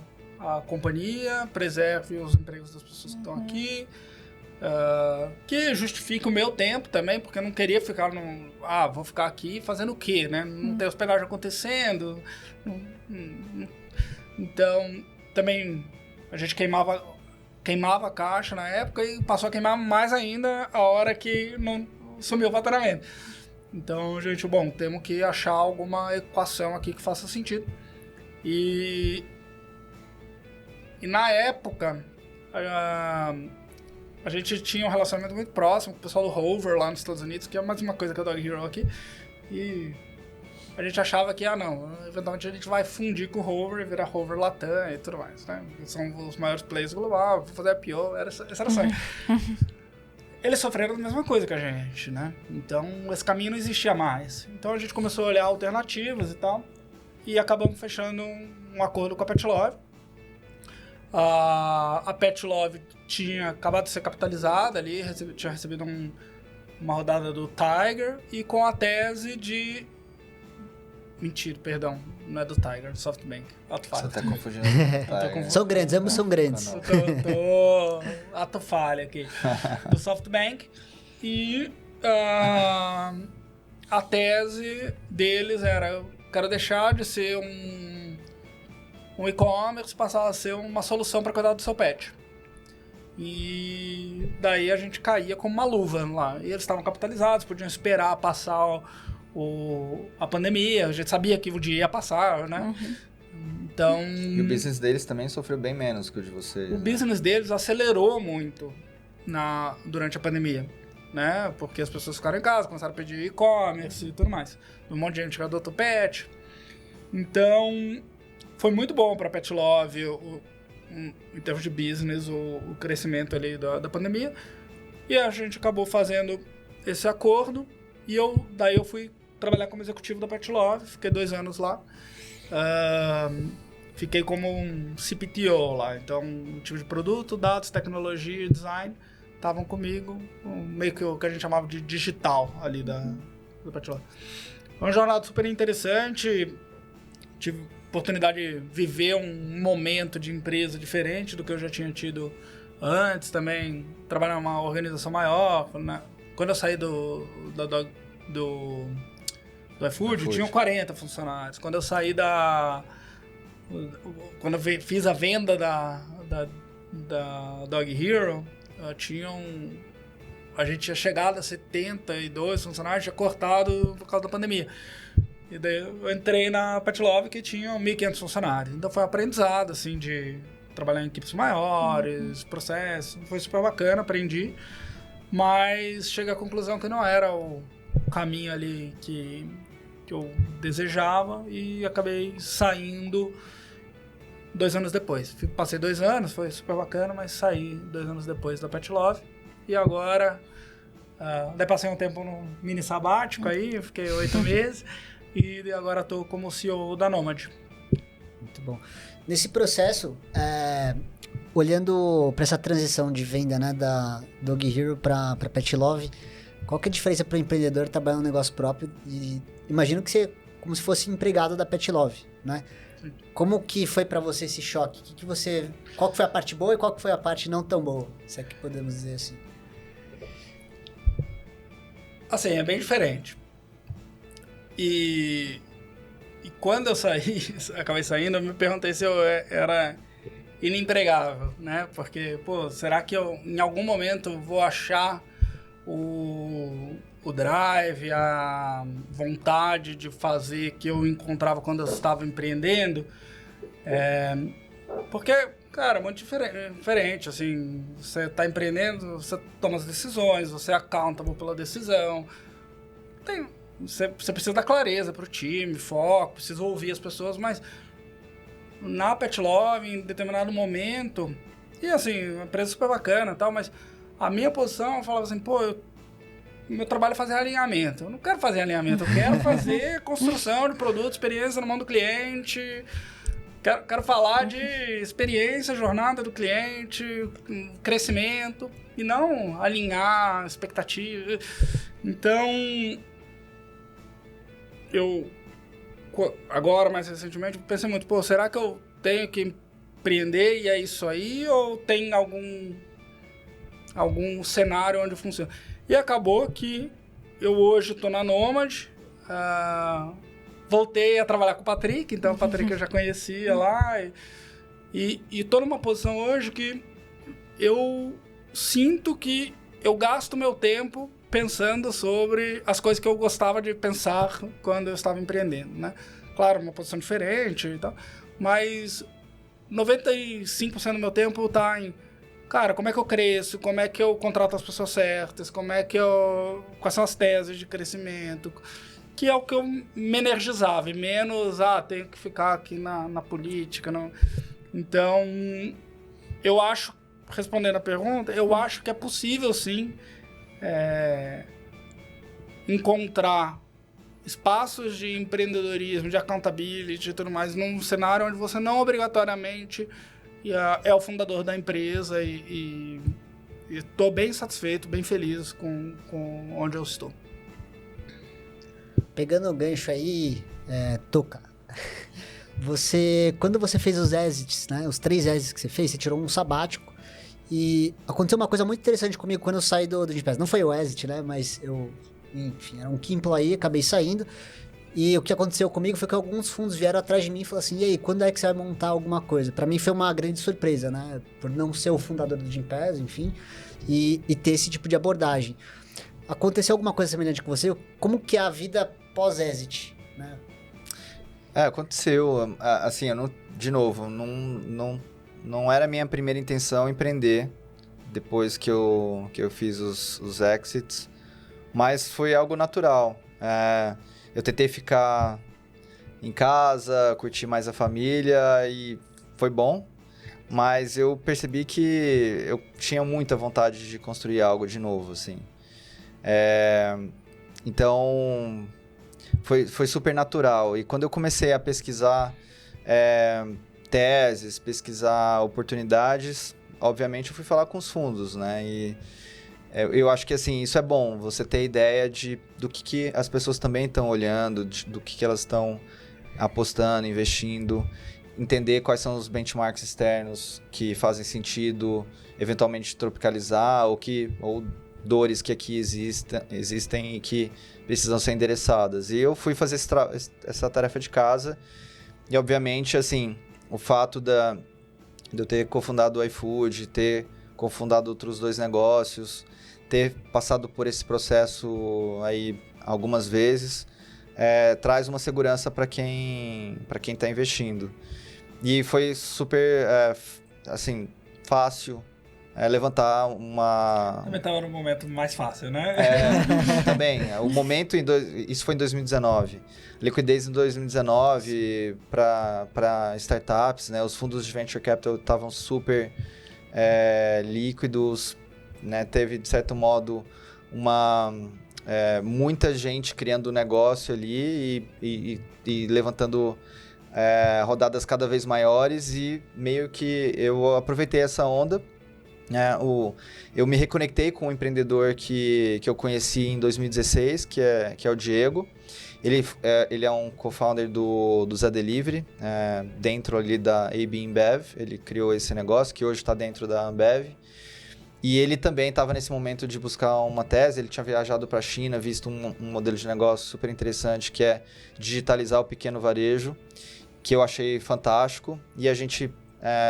companhia, preserve os empregos das pessoas que estão aqui, que justifique o meu tempo também, porque eu não queria ficar vou ficar aqui fazendo o quê, né? Não tem hospedagem acontecendo. Então, também a gente queimava a caixa na época e passou a queimar mais ainda a hora que não sumiu o faturamento. Então, gente, temos que achar alguma equação aqui que faça sentido. E na época, a gente tinha um relacionamento muito próximo com o pessoal do Hover lá nos Estados Unidos, que é mais uma coisa que a Dog Hero aqui. E a gente achava que, eventualmente a gente vai fundir com o Hover e virar Hover Latam e tudo mais, né? São os maiores players globais, vou fazer a IPO, esse era o sonho. Eles sofreram a mesma coisa que a gente, né? Então, esse caminho não existia mais. Então, a gente começou a olhar alternativas e tal, e acabamos fechando um acordo com a Pet Love. A Pet Love tinha acabado de ser capitalizada ali, tinha recebido uma rodada do Tiger, e com a tese de... Mentira, perdão, não é do Tiger, do SoftBank. Você tá confundindo. São grandes, ambos são grandes. Tô ato falha aqui. Do SoftBank. E a tese deles era: eu quero deixar de ser um e-commerce, passar a ser uma solução para cuidar do seu pet. E daí a gente caía como uma luva lá. E eles estavam capitalizados, podiam esperar passar a pandemia, a gente sabia que o dia ia passar, né? Então... E o business deles também sofreu bem menos que o de vocês. O business deles acelerou muito durante a pandemia, né? Porque as pessoas ficaram em casa, começaram a pedir e-commerce e tudo mais. Um monte de gente que adotou pet. Então, foi muito bom para Pet Love em termos de business, o crescimento ali da pandemia. E a gente acabou fazendo esse acordo e daí eu fui trabalhar como executivo da Petlove, fiquei 2 anos lá. Fiquei como um CPTO lá, então o time de produto, dados, tecnologia e design estavam comigo, meio que o que a gente chamava de digital ali da Petlove. Foi uma jornada super interessante, tive oportunidade de viver um momento de empresa diferente do que eu já tinha tido antes, também trabalhar numa organização maior. Quando eu saí do iFood, tinham 40 funcionários. Quando eu saí quando eu fiz a venda da Dog Hero, a gente tinha chegado a 72 funcionários, tinha cortado por causa da pandemia. E daí eu entrei na Petlove, que tinha 1.500 funcionários. Então foi um aprendizado, assim, de trabalhar em equipes maiores, processos. Foi super bacana, aprendi. Mas cheguei à conclusão que não era o caminho ali que eu desejava e acabei saindo 2 anos depois. Passei 2 anos, foi super bacana, mas saí 2 anos depois da Petlove. E agora, daí passei um tempo no mini sabático aí, fiquei 8 meses. E agora estou como CEO da Nomad. Muito bom. Nesse processo, olhando para essa transição de venda, né, da Dog Hero para Petlove, qual que é a diferença para o empreendedor trabalhar um negócio próprio? E imagino que você como se fosse empregado da Petlove, né? Sim. Como que foi para você esse choque? Qual que foi a parte boa e qual que foi a parte não tão boa? Se é que podemos dizer assim. Assim, é bem diferente. E quando eu acabei saindo, eu me perguntei se eu era inempregável, né? Porque, será que eu em algum momento vou achar o drive, a vontade de fazer que eu encontrava quando eu estava empreendendo? Porque, cara, é muito diferente, assim, você está empreendendo, você toma as decisões, você é accountable pela decisão, você precisa dar clareza para o time, foco, precisa ouvir as pessoas, mas na Petlove, em determinado momento, e assim, uma empresa super bacana e tal, mas a minha posição, eu falava assim, meu trabalho é fazer alinhamento. Eu não quero fazer alinhamento, eu quero fazer construção de produto, experiência na mão do cliente, quero falar de experiência, jornada do cliente, crescimento, e não alinhar expectativa. Então, eu, agora, mais recentemente, pensei muito, será que eu tenho que empreender e é isso aí? Ou tem algum cenário onde funciona? E acabou que eu hoje estou na Nomad, voltei a trabalhar com o Patrick, então o Patrick eu já conhecia lá, e estou numa posição hoje que eu sinto que eu gasto meu tempo pensando sobre as coisas que eu gostava de pensar quando eu estava empreendendo, né? Claro, uma posição diferente e tal, mas 95% do meu tempo está em, cara, como é que eu cresço, como é que eu contrato as pessoas certas, quais são as teses de crescimento, que é o que eu me energizava, e menos, tenho que ficar aqui na política, não. Então, eu acho, respondendo a pergunta, eu acho que é possível, sim, encontrar espaços de empreendedorismo, de accountability e tudo mais, num cenário onde você não obrigatoriamente é o fundador da empresa, e estou bem satisfeito, bem feliz com onde eu estou. Pegando o gancho aí, Toca, quando você fez os exits, né, os 3 exits que você fez, você tirou um sabático, e aconteceu uma coisa muito interessante comigo quando eu saí do Gympass. Não foi o exit, né, mas enfim, era um Kimplo aí, acabei saindo. E o que aconteceu comigo foi que alguns fundos vieram atrás de mim e falaram assim, e aí, quando é que você vai montar alguma coisa? Pra mim foi uma grande surpresa, né? Por não ser o fundador do Gympass, enfim, e ter esse tipo de abordagem. Aconteceu alguma coisa semelhante com você? Como que é a vida pós-exit, né? Aconteceu. Assim, de novo, não era a minha primeira intenção empreender depois que eu fiz os exits, mas foi algo natural. Eu tentei ficar em casa, curtir mais a família e foi bom, mas eu percebi que eu tinha muita vontade de construir algo de novo, assim. Então, foi super natural. E quando eu comecei a pesquisar teses, pesquisar oportunidades, obviamente eu fui falar com os fundos, né? E eu acho que, assim, isso é bom, você ter ideia do que as pessoas também estão olhando, do que elas estão apostando, investindo, entender quais são os benchmarks externos que fazem sentido, eventualmente tropicalizar, ou dores que aqui existem e que precisam ser endereçadas. E eu fui fazer essa tarefa de casa, e obviamente, assim, o fato de eu ter cofundado o iFood, ter cofundado outros 2 negócios, ter passado por esse processo aí algumas vezes, traz uma segurança para quem está investindo. E foi super, assim, fácil levantar uma... Também estava no momento mais fácil, né? Também. O momento, isso foi em 2019. Liquidez em 2019 para startups, né? Os fundos de venture capital estavam super líquidos, né? Teve, de certo modo, muita gente criando negócio ali e levantando rodadas cada vez maiores, e meio que eu aproveitei essa onda. Eu me reconectei com um empreendedor que eu conheci em 2016, que é o Diego. Ele é um co-founder do Zé Delivery, dentro ali da AB InBev. Ele criou esse negócio, que hoje está dentro da Ambev. E ele também estava nesse momento de buscar uma tese. Ele tinha viajado para a China, visto um modelo de negócio super interessante, que é digitalizar o pequeno varejo, que eu achei fantástico. E a gente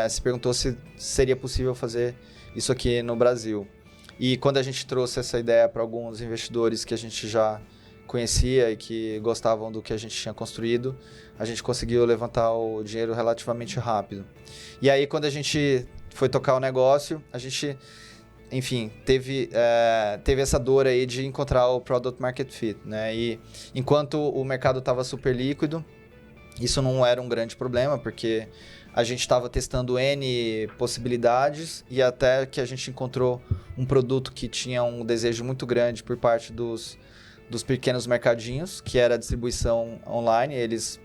se perguntou se seria possível fazer isso aqui no Brasil. E quando a gente trouxe essa ideia para alguns investidores que a gente já conhecia e que gostavam do que a gente tinha construído, a gente conseguiu levantar o dinheiro relativamente rápido. E aí, quando a gente foi tocar o negócio, a gente, enfim, teve essa dor aí de encontrar o Product Market Fit, né? E enquanto o mercado estava super líquido, isso não era um grande problema, porque a gente estava testando N possibilidades, e até que a gente encontrou um produto que tinha um desejo muito grande por parte dos pequenos mercadinhos, que era a distribuição online. Eles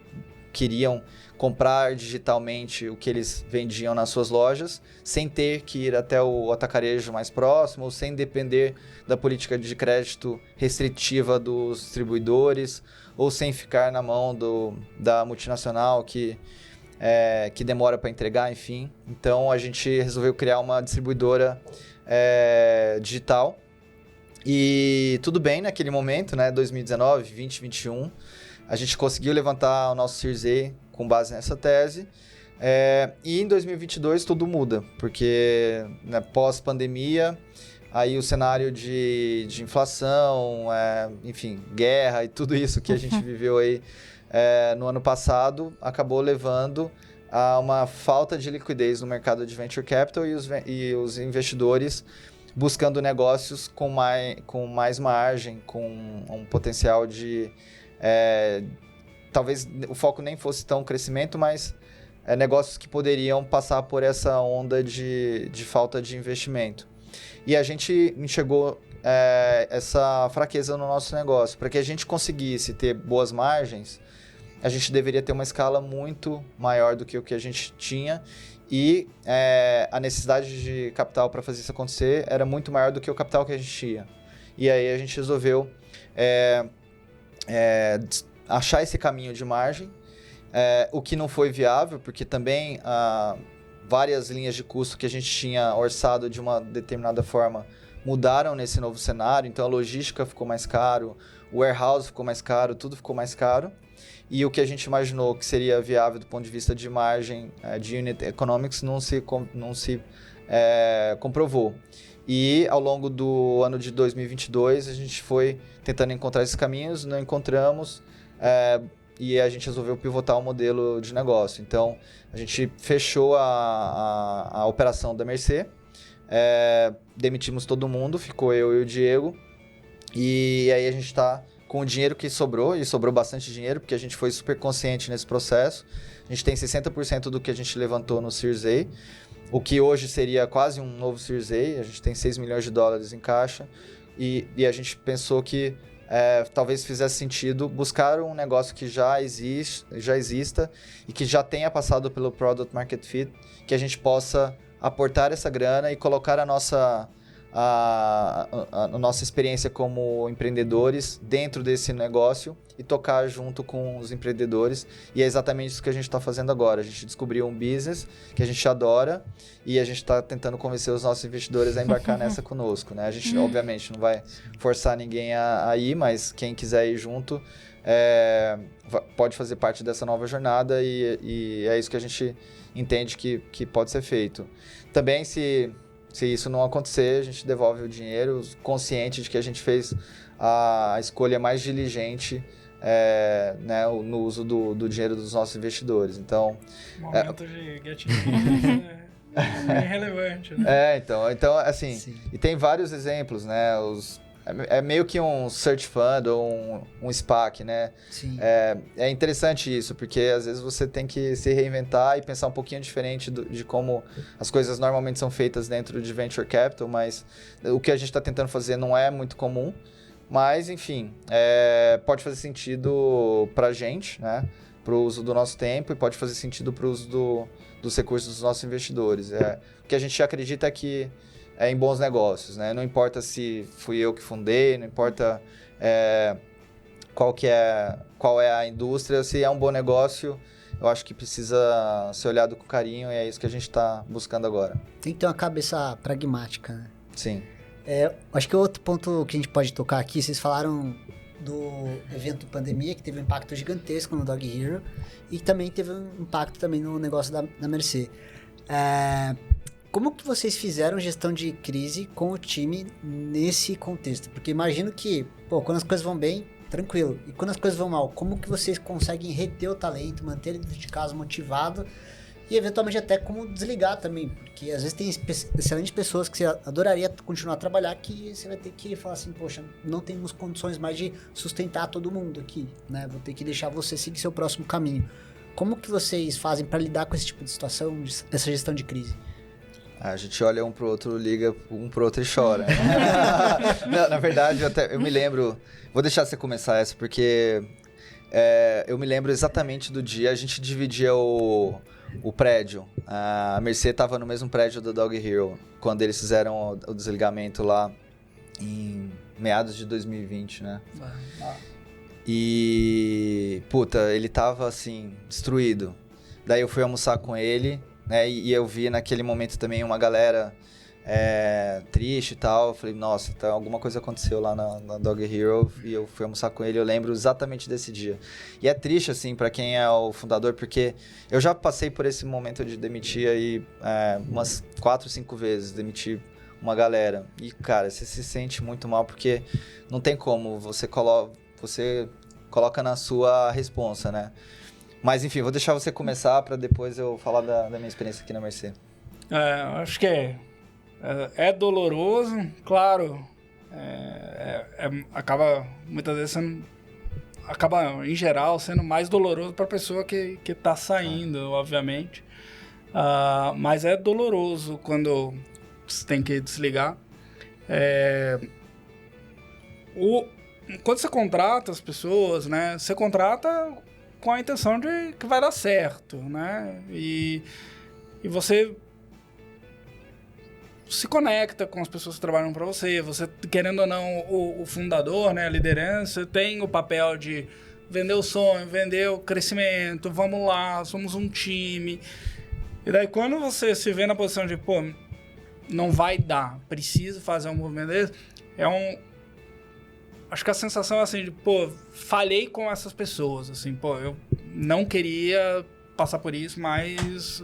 queriam comprar digitalmente o que eles vendiam nas suas lojas, sem ter que ir até o atacarejo mais próximo, ou sem depender da política de crédito restritiva dos distribuidores, ou sem ficar na mão da multinacional que demora para entregar, enfim. Então, a gente resolveu criar uma distribuidora digital. E tudo bem naquele momento, né, 2019, 2021, a gente conseguiu levantar o nosso Series A com base nessa tese. E em 2022 tudo muda, porque, né, pós-pandemia, aí o cenário de inflação, enfim, guerra e tudo isso que a gente viveu aí no ano passado, acabou levando a uma falta de liquidez no mercado de venture capital, e os investidores buscando negócios com mais margem, com um potencial de... talvez o foco nem fosse tão crescimento, mas negócios que poderiam passar por essa onda de falta de investimento. E a gente enxergou essa fraqueza no nosso negócio. Para que a gente conseguisse ter boas margens, a gente deveria ter uma escala muito maior do que o que a gente tinha, e a necessidade de capital para fazer isso acontecer era muito maior do que o capital que a gente tinha. E aí a gente resolveu achar esse caminho de margem, o que não foi viável, porque também várias linhas de custo que a gente tinha orçado de uma determinada forma mudaram nesse novo cenário. Então a logística ficou mais caro, o warehouse ficou mais caro, tudo ficou mais caro. E o que a gente imaginou que seria viável do ponto de vista de margem, de unit economics, não se comprovou. E ao longo do ano de 2022, a gente foi tentando encontrar esses caminhos, não encontramos, e a gente resolveu pivotar o modelo de negócio. Então, a gente fechou a operação da Mercê, demitimos todo mundo, ficou eu e o Diego, e aí a gente está com o dinheiro que sobrou, e sobrou bastante dinheiro, porque a gente foi super consciente nesse processo. A gente tem 60% do que a gente levantou no Series A, o que hoje seria quase um novo Series A. A gente tem 6 milhões de dólares em caixa e a gente pensou que talvez fizesse sentido buscar um negócio que já exista e que já tenha passado pelo Product Market Fit, que a gente possa aportar essa grana e colocar a nossa experiência como empreendedores dentro desse negócio e tocar junto com os empreendedores. E é exatamente isso que a gente está fazendo agora. A gente descobriu um business que a gente adora e a gente está tentando convencer os nossos investidores a embarcar nessa conosco, né? A gente, obviamente, não vai forçar ninguém a ir, mas quem quiser ir junto pode fazer parte dessa nova jornada e é isso que a gente entende que pode ser feito. Também, se isso não acontecer, a gente devolve o dinheiro, consciente de que a gente fez a escolha mais diligente né, no uso do dinheiro dos nossos investidores. Então, momento de gatilho é relevante, né? Então assim, Sim. E tem vários exemplos, né? É meio que um search fund ou um SPAC, né? Sim. É interessante isso, porque às vezes você tem que se reinventar e pensar um pouquinho diferente de como as coisas normalmente são feitas dentro de Venture Capital, mas o que a gente está tentando fazer não é muito comum, mas enfim, pode fazer sentido para a gente, né? Para o uso do nosso tempo e pode fazer sentido para o uso dos recursos dos nossos investidores. O que a gente acredita é que em bons negócios, né? Não importa se fui eu que fundei, não importa qual é a indústria, se é um bom negócio, eu acho que precisa ser olhado com carinho e é isso que a gente está buscando agora. Tem que ter uma cabeça pragmática, né? Sim. Acho que outro ponto que a gente pode tocar aqui, vocês falaram do evento pandemia, que teve um impacto gigantesco no Dog Hero e também teve um impacto também no negócio da Mercê. Como que vocês fizeram gestão de crise com o time nesse contexto? Porque imagino que, quando as coisas vão bem, tranquilo. E quando as coisas vão mal, como que vocês conseguem reter o talento, manter ele dentro de casa motivado e eventualmente até como desligar também? Porque às vezes tem excelentes pessoas que você adoraria continuar a trabalhar que você vai ter que falar assim, poxa, não temos condições mais de sustentar todo mundo aqui, né? Vou ter que deixar você seguir seu próximo caminho. Como que vocês fazem para lidar com esse tipo de situação, essa gestão de crise? A gente olha um pro outro, liga um pro outro e chora. Não, na verdade, eu me lembro... Vou deixar você começar essa, porque eu me lembro exatamente do dia. A gente dividia o prédio. A Mercê estava no mesmo prédio do Dog Hero, quando eles fizeram o desligamento lá em meados de 2020, né? E... ele tava, assim, destruído. Daí eu fui almoçar com ele... E eu vi naquele momento também uma galera triste e tal. Eu falei, nossa, então alguma coisa aconteceu lá na Dog Hero. E eu fui almoçar com ele, eu lembro exatamente desse dia. E é triste, assim, pra quem é o fundador, porque eu já passei por esse momento de demitir aí umas 4, 5 vezes, demitir uma galera. E, cara, você se sente muito mal, porque não tem como, você coloca na sua responsa, né? Mas, enfim, vou deixar você começar para depois eu falar da minha experiência aqui na Mercê. Acho que é doloroso, claro. Acaba, muitas vezes, acaba, em geral, sendo mais doloroso para a pessoa que está saindo, obviamente. Mas é doloroso quando você tem que desligar. Quando você contrata as pessoas, né? Você contrata com a intenção de que vai dar certo, né? E você se conecta com as pessoas que trabalham para você. Você, querendo ou não, o fundador, né, a liderança, tem o papel de vender o sonho, vender o crescimento, vamos lá, somos um time. E daí, quando você se vê na posição de, não vai dar, preciso fazer um movimento desse, acho que a sensação é assim, de, falhei com essas pessoas, assim, eu não queria passar por isso, mas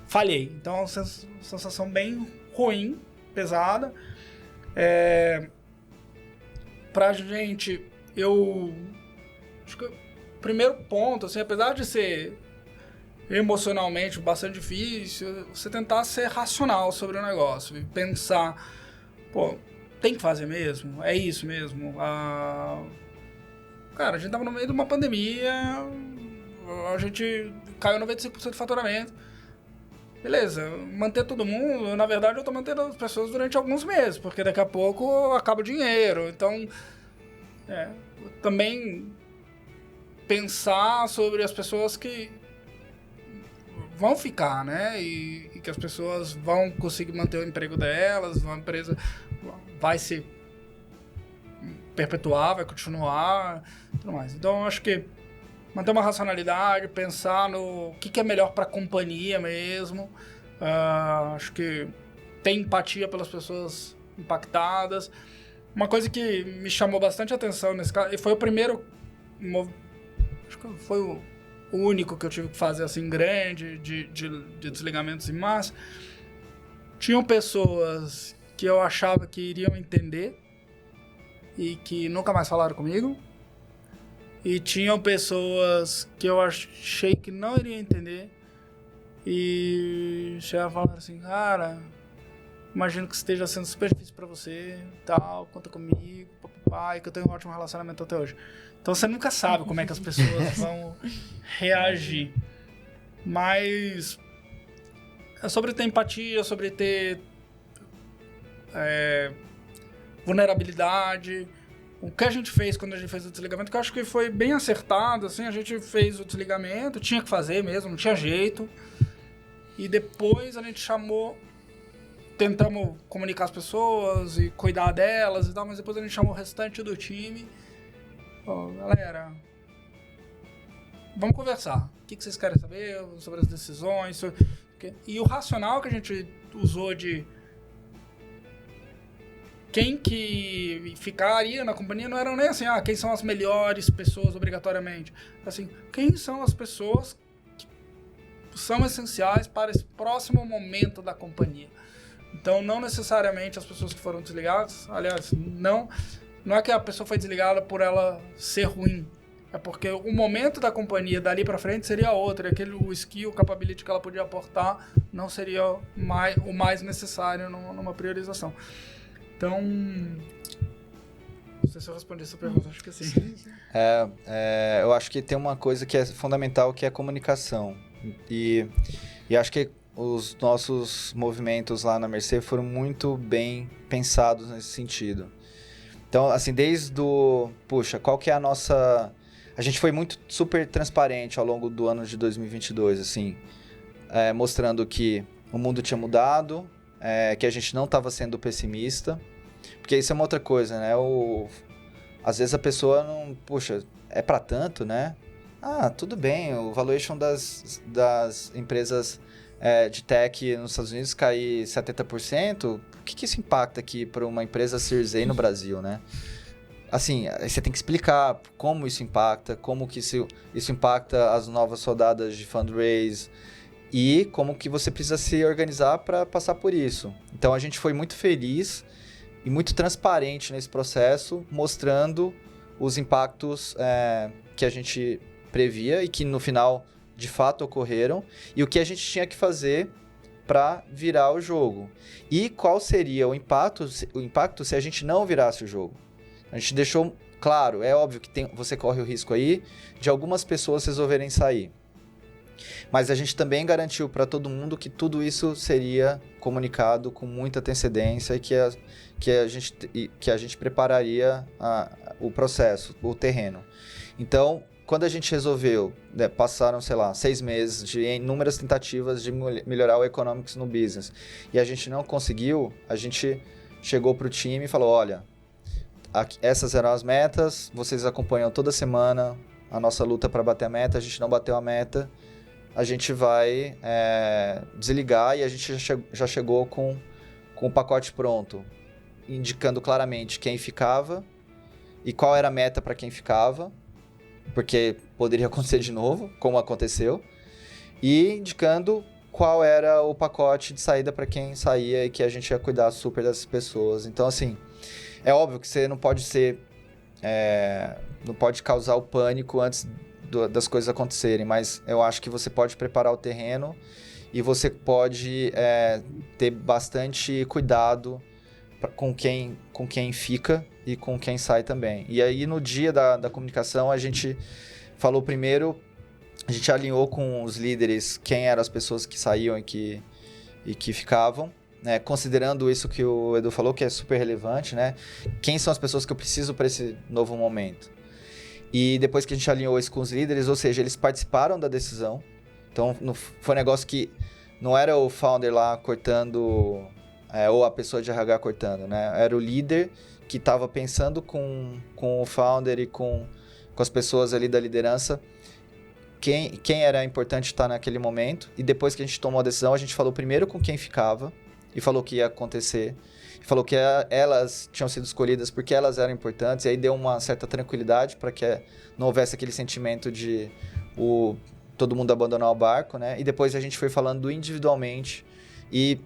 falhei. Então é uma sensação bem ruim, pesada. Pra gente, acho que o primeiro ponto, assim, apesar de ser emocionalmente bastante difícil, você tentar ser racional sobre o negócio e pensar, tem que fazer mesmo? É isso mesmo? Cara, a gente tava no meio de uma pandemia, a gente caiu 95% do faturamento. beleza, manter todo mundo, na verdade eu tô mantendo as pessoas durante alguns meses, porque daqui a pouco acaba o dinheiro. Então, também pensar sobre as pessoas que vão ficar, né? E que as pessoas vão conseguir manter o emprego delas, a empresa vai se perpetuar, vai continuar, tudo mais. Então, eu acho que manter uma racionalidade, pensar no que é melhor para a companhia mesmo. Acho que ter empatia pelas pessoas impactadas. Uma coisa que me chamou bastante atenção nesse caso, e foi o primeiro, acho que foi o único que eu tive que fazer assim grande, de desligamentos em massa. Tinham pessoas que eu achava que iriam entender e que nunca mais falaram comigo. E tinham pessoas que eu achei que não iriam entender e chegaram a falar assim, cara, imagino que esteja sendo super difícil pra você, tal, conta comigo, papai, que eu tenho um ótimo relacionamento até hoje. Então você nunca sabe como é que as pessoas vão reagir. Mas é sobre ter empatia, sobre ter vulnerabilidade. O que a gente fez quando a gente fez o desligamento, que eu acho que foi bem acertado, assim, a gente fez o desligamento, tinha que fazer mesmo, não tinha jeito. E depois a gente tentamos comunicar as pessoas e cuidar delas e tal, mas depois a gente chamou o restante do time. Galera, vamos conversar. O que vocês querem saber sobre as decisões? E o racional que a gente usou de quem que ficaria na companhia não eram nem assim, quem são as melhores pessoas obrigatoriamente. Assim, quem são as pessoas que são essenciais para esse próximo momento da companhia. Então, não necessariamente as pessoas que foram desligadas, aliás, não é que a pessoa foi desligada por ela ser ruim, é porque o momento da companhia dali para frente seria outro, e o skill, o capability que ela podia aportar não seria o mais necessário numa priorização. Então, não sei se eu respondi essa pergunta, acho que sim. Eu acho que tem uma coisa que é fundamental, que é a comunicação. E acho que os nossos movimentos lá na Mercer foram muito bem pensados nesse sentido. Então, assim, qual que é a nossa... A gente foi super transparente ao longo do ano de 2022, assim, mostrando que o mundo tinha mudado, que a gente não estava sendo pessimista, porque isso é uma outra coisa, né? Às vezes a pessoa não... Puxa, é para tanto, né? Tudo bem, o valuation das empresas de tech nos Estados Unidos cair 70%, o que isso impacta aqui para uma empresa Series A no Brasil, né? Assim, você tem que explicar como isso impacta, como que isso impacta as novas rodadas de fundraise e como que você precisa se organizar para passar por isso. Então, a gente foi muito feliz e muito transparente nesse processo, mostrando os impactos que a gente previa e que no final de fato ocorreram e o que a gente tinha que fazer para virar o jogo. E qual seria o impacto se a gente não virasse o jogo? A gente deixou claro, é óbvio que você corre o risco aí de algumas pessoas resolverem sair. Mas a gente também garantiu para todo mundo que tudo isso seria comunicado com muita antecedência e que a gente prepararia o processo, o terreno. Então, quando a gente resolveu, passaram, 6 meses de inúmeras tentativas de melhorar o economics no business, e a gente não conseguiu, a gente chegou para o time e falou, olha, essas eram as metas, vocês acompanham toda semana a nossa luta para bater a meta, a gente não bateu a meta, a gente vai desligar, e a gente já chegou com o pacote pronto, indicando claramente quem ficava e qual era a meta para quem ficava, porque poderia acontecer de novo, como aconteceu, e indicando qual era o pacote de saída para quem saía e que a gente ia cuidar super dessas pessoas. Então, assim, é óbvio que você não pode não pode causar o pânico antes das coisas acontecerem, mas eu acho que você pode preparar o terreno e você pode ter bastante cuidado com quem fica e com quem sai também. E aí, no dia da comunicação, a gente falou primeiro A gente alinhou com os líderes quem eram as pessoas que saíam e que ficavam, né? Considerando isso que o Edu falou, que é super relevante, né? Quem são as pessoas que eu preciso para esse novo momento? E depois que a gente alinhou isso com os líderes, ou seja, eles participaram da decisão. Então, foi um negócio que não era o founder lá cortando, ou a pessoa de RH cortando, né? Era o líder que estava pensando com o founder e com as pessoas ali da liderança quem era importante estar naquele momento. E depois que a gente tomou a decisão, a gente falou primeiro com quem ficava e falou que ia acontecer. E falou que elas tinham sido escolhidas porque elas eram importantes. E aí deu uma certa tranquilidade para que não houvesse aquele sentimento de todo mundo abandonar o barco, né? E depois a gente foi falando individualmente e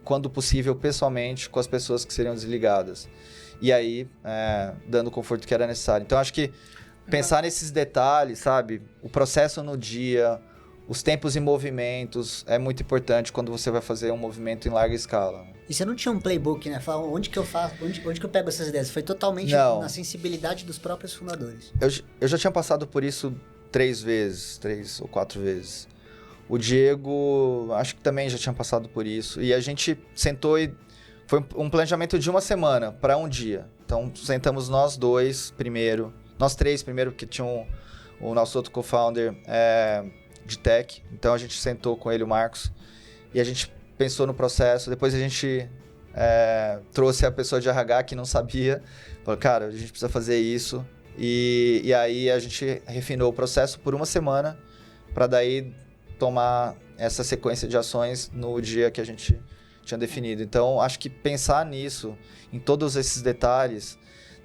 quando possível, pessoalmente, com as pessoas que seriam desligadas. E aí, dando o conforto que era necessário. Então, acho que pensar nesses detalhes, sabe? O processo no dia, os tempos e movimentos é muito importante quando você vai fazer um movimento em larga escala. E você não tinha um playbook, né? Falar onde que eu faço, onde que eu pego essas ideias? Foi totalmente na sensibilidade dos próprios fundadores. Eu já tinha passado por isso 3 ou 4 vezes. O Diego, acho que também já tinha passado por isso. E a gente sentou e foi um planejamento de uma semana para um dia. Então, sentamos nós 2 primeiro. Nós 3 primeiro, porque tinha o nosso outro co-founder de tech. Então, a gente sentou com ele, o Marcos. E a gente pensou no processo. Depois, a gente trouxe a pessoa de RH que não sabia. Falou, cara, a gente precisa fazer isso. E aí, a gente refinou o processo por uma semana para daí tomar essa sequência de ações no dia que a gente tinha definido. Então, acho que pensar nisso, em todos esses detalhes,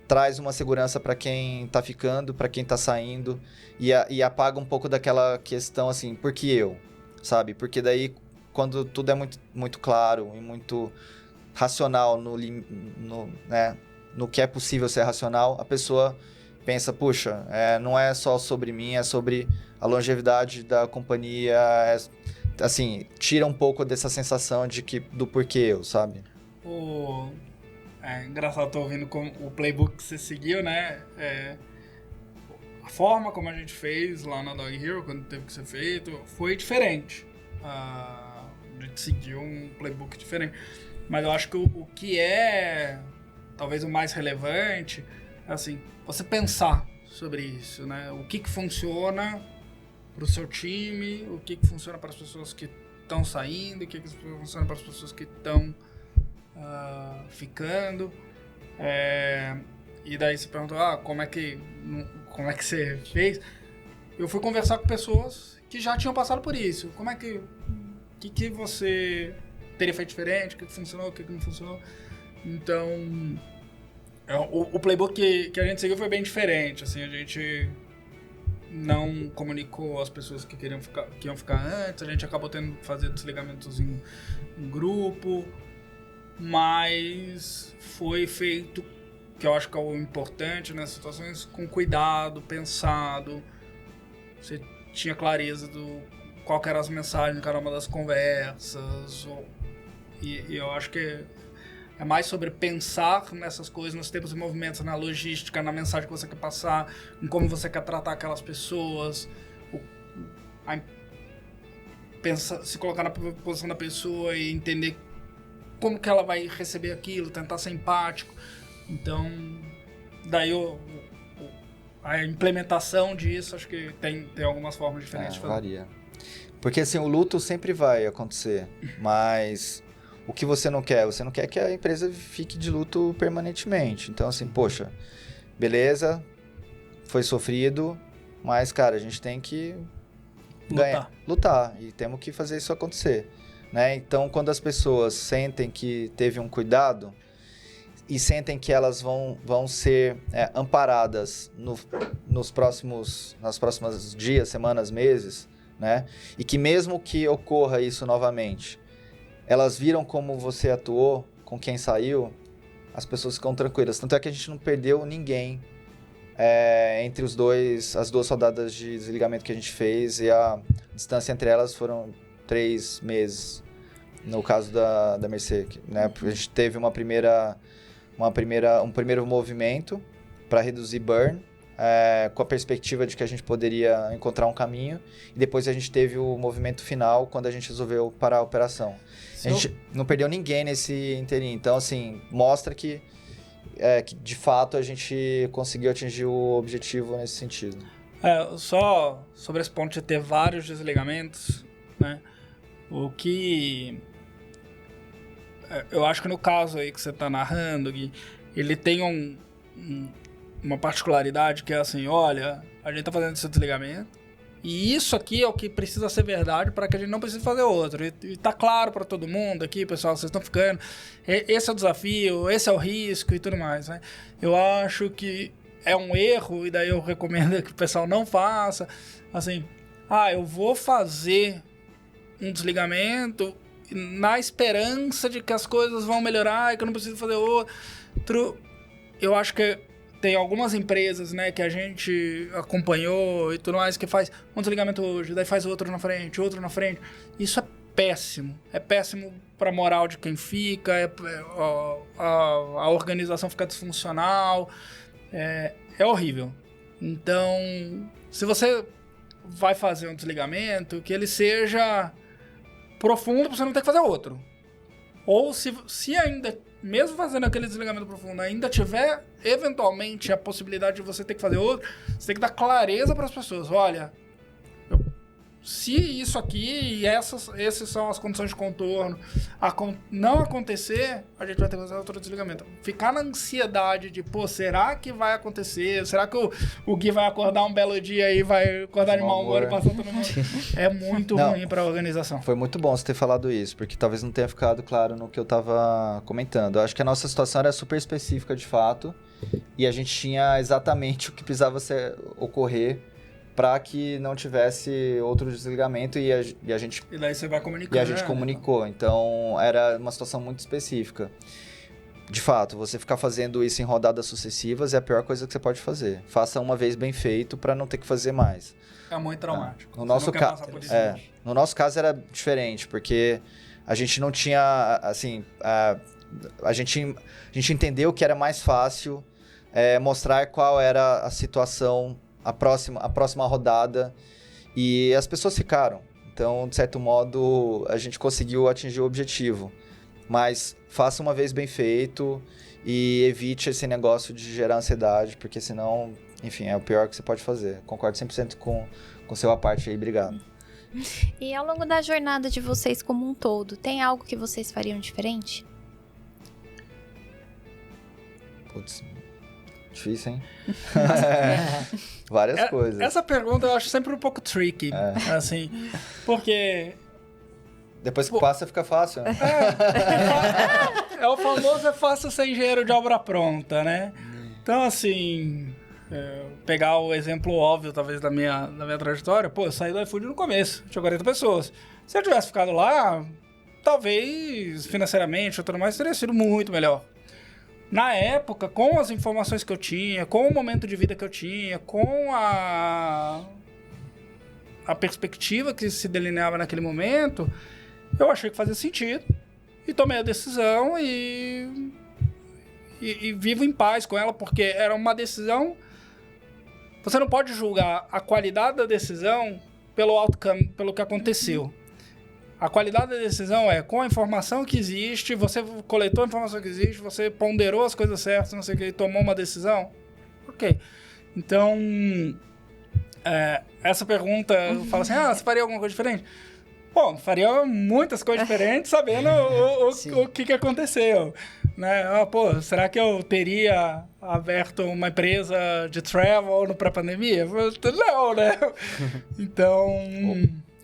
traz uma segurança para quem está ficando, para quem está saindo, e apaga um pouco daquela questão assim, por que eu? Sabe? Porque daí, quando tudo é muito, muito claro e muito racional no que é possível ser racional, a pessoa pensa, puxa, não é só sobre mim, é sobre a longevidade da companhia, assim, tira um pouco dessa sensação do porquê eu, sabe? Engraçado, tô ouvindo o playbook que você seguiu, né? A forma como a gente fez lá na Dog Hero, quando teve que ser feito, foi diferente. A gente seguiu um playbook diferente. Mas eu acho que o que é talvez o mais relevante é assim, você pensar sobre isso, né? O que funciona para o seu time, o que funciona para as pessoas que estão saindo, o que funciona para as pessoas que estão ficando. E daí você perguntou, como é que você fez? Eu fui conversar com pessoas que já tinham passado por isso. Como é que você teria feito diferente? O que funcionou, o que não funcionou? Então, o playbook que a gente seguiu foi bem diferente. Assim, a gente não comunicou as pessoas que iam ficar antes, a gente acabou tendo que fazer desligamentos em grupo, mas foi feito, que eu acho que é o importante nessas situações, com cuidado, pensado. Você tinha clareza do qual que eram as mensagens em cada uma das conversas, e eu acho que é mais sobre pensar nessas coisas, nos tempos e movimentos, na logística, na mensagem que você quer passar, em como você quer tratar aquelas pessoas, se colocar na posição da pessoa e entender como que ela vai receber aquilo, tentar ser empático. Então, daí a implementação disso, acho que tem algumas formas diferentes de fazer. Varia. Porque assim, o luto sempre vai acontecer, mas o que você não quer? Você não quer que a empresa fique de luto permanentemente. Então assim, poxa, beleza, foi sofrido, mas cara, a gente tem que lutar e temos que fazer isso acontecer, né? Então, quando as pessoas sentem que teve um cuidado e sentem que elas vão ser amparadas nos próximos dias, semanas, meses, né? E que mesmo que ocorra isso novamente, elas viram como você atuou com quem saiu, as pessoas ficam tranquilas. Tanto é que a gente não perdeu ninguém entre as 2 rodadas de desligamento que a gente fez, e a distância entre elas foram 3 meses, no caso da Mercê, né? A gente teve um primeiro movimento para reduzir burn, com a perspectiva de que a gente poderia encontrar um caminho, e depois a gente teve o movimento final quando a gente resolveu parar a operação. A gente não perdeu ninguém nesse interim, então assim, mostra que de fato a gente conseguiu atingir o objetivo nesse sentido. Só sobre esse ponto de ter vários desligamentos, né? O que eu acho que no caso aí que você está narrando, Gui, ele tem uma particularidade que é assim, olha, a gente está fazendo esse desligamento e isso aqui é o que precisa ser verdade para que a gente não precise fazer outro. E tá claro para todo mundo aqui, pessoal, vocês estão ficando, esse é o desafio, esse é o risco e tudo mais, né? Eu acho que é um erro, e daí eu recomendo que o pessoal não faça, assim, eu vou fazer um desligamento na esperança de que as coisas vão melhorar e que eu não preciso fazer outro. Eu acho que tem algumas empresas, né, que a gente acompanhou e tudo mais, que faz um desligamento hoje, daí faz outro na frente. Isso é péssimo. É péssimo para a moral de quem fica, a organização fica disfuncional, é horrível. Então, se você vai fazer um desligamento, que ele seja profundo para você não ter que fazer outro. Ou se ainda, mesmo fazendo aquele desligamento profundo, ainda tiver eventualmente a possibilidade de você ter que fazer outro, você tem que dar clareza para as pessoas. Olha, se isso aqui e essas são as condições de contorno, não acontecer, a gente vai ter que fazer outro desligamento. Ficar na ansiedade de, será que vai acontecer? Será que o Gui vai acordar um belo dia e vai acordar de mau humor e passar todo mundo? É muito ruim para a organização. Foi muito bom você ter falado isso, porque talvez não tenha ficado claro no que eu estava comentando. Eu acho que a nossa situação era super específica de fato, e a gente tinha exatamente o que precisava ocorrer para que não tivesse outro desligamento e a gente... E daí você vai comunicando. E a gente comunicou. Então, era uma situação muito específica. De fato, você ficar fazendo isso em rodadas sucessivas é a pior coisa que você pode fazer. Faça uma vez bem feito para não ter que fazer mais. É muito traumático. No nosso caso era diferente, porque a gente não tinha, assim... A gente entendeu que era mais fácil mostrar qual era a situação, a próxima rodada, e as pessoas ficaram. Então, de certo modo, a gente conseguiu atingir o objetivo. Mas faça uma vez bem feito e evite esse negócio de gerar ansiedade, porque senão, enfim, é o pior que você pode fazer. Concordo 100% com seu parte aí, obrigado. E ao longo da jornada de vocês como um todo, tem algo que vocês fariam diferente? Putz, difícil, hein? Várias coisas. Essa pergunta eu acho sempre um pouco tricky, assim, porque... Depois que passa, fica fácil, né? É o famoso fácil ser engenheiro de obra pronta, né? Então, assim, pegar o exemplo óbvio, talvez, da minha trajetória, eu saí do iFood no começo, tinha 40 pessoas. Se eu tivesse ficado lá, talvez, financeiramente, ou tudo mais, teria sido muito melhor. Na época, com as informações que eu tinha, com o momento de vida que eu tinha, com a perspectiva que se delineava naquele momento, eu achei que fazia sentido e tomei a decisão e vivo em paz com ela, porque era uma decisão... Você não pode julgar a qualidade da decisão pelo outcome, pelo que aconteceu. A qualidade da decisão é com a informação que existe, você coletou a informação que existe, você ponderou as coisas certas, não sei o que, e tomou uma decisão. Ok. Então, essa pergunta, eu falo assim, você faria alguma coisa diferente? Bom, faria muitas coisas diferentes sabendo o que aconteceu. Né? Será que eu teria aberto uma empresa de travel no pré-pandemia? Não, né? Então...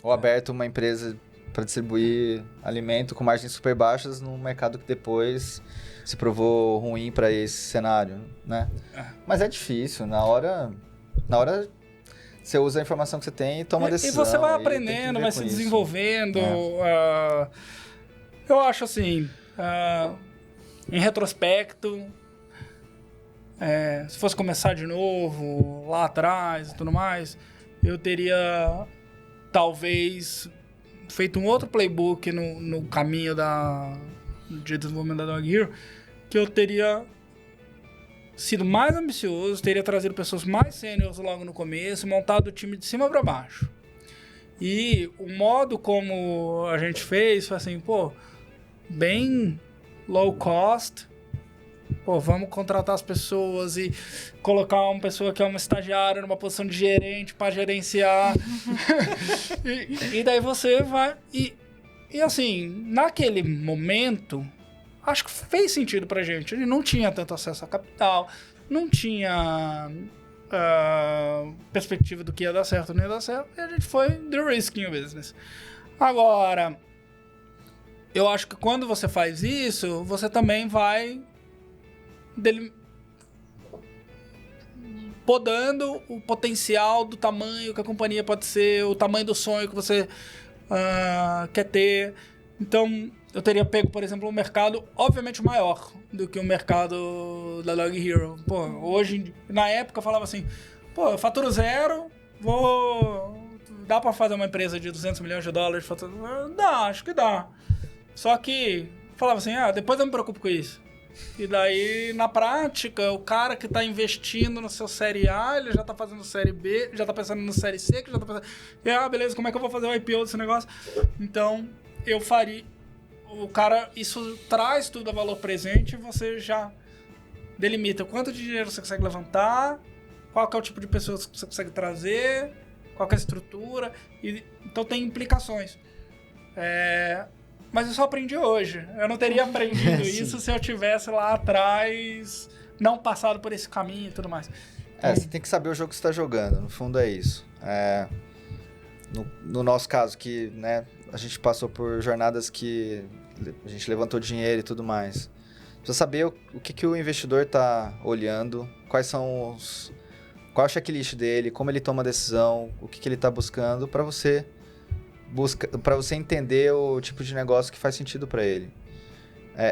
Ou aberto uma empresa para distribuir alimento com margens super baixas num mercado que depois se provou ruim para esse cenário, né? Mas é difícil, na hora você usa a informação que você tem e toma a decisão. E você vai aprendendo, vai se desenvolvendo. Eu acho assim, em retrospecto, se fosse começar de novo, lá atrás e tudo mais, eu teria talvez feito um outro playbook no caminho de desenvolvimento da Dog Hero, que eu teria sido mais ambicioso, teria trazido pessoas mais sêniores logo no começo, montado o time de cima para baixo. E o modo como a gente fez foi assim, bem low cost. Vamos contratar as pessoas e colocar uma pessoa que é uma estagiária numa posição de gerente para gerenciar. e daí você vai... E assim, naquele momento, acho que fez sentido pra gente. Ele não tinha tanto acesso a capital, não tinha perspectiva do que ia dar certo ou não ia dar certo, e a gente foi the risking business. Agora, eu acho que quando você faz isso, você também vai podando o potencial do tamanho que a companhia pode ser, o tamanho do sonho que você quer ter. Então, eu teria pego, por exemplo, um mercado obviamente maior do que o mercado da Log Hero. Hoje, na época, eu falava assim, eu faturo zero, dá pra fazer uma empresa de 200 milhões de dólares? Dá, acho que dá. Só que, falava assim, depois eu me preocupo com isso. E daí, na prática, o cara que tá investindo no seu Série A, ele já tá fazendo Série B, já tá pensando no Série C, que já tá pensando... beleza, como é que eu vou fazer o IPO desse negócio? Então, eu faria... O cara, isso traz tudo a valor presente e você já delimita quanto de dinheiro você consegue levantar, qual que é o tipo de pessoas que você consegue trazer, qual que é a estrutura, então tem implicações. Mas eu só aprendi hoje. Eu não teria aprendido isso se eu tivesse lá atrás, não passado por esse caminho e tudo mais. Você tem que saber o jogo que você está jogando, no fundo é isso. No nosso caso, que a gente passou por jornadas que a gente levantou dinheiro e tudo mais. Precisa saber o que o investidor está olhando, qual é o checklist dele, como ele toma a decisão, o que ele está buscando para você entender o tipo de negócio que faz sentido para ele.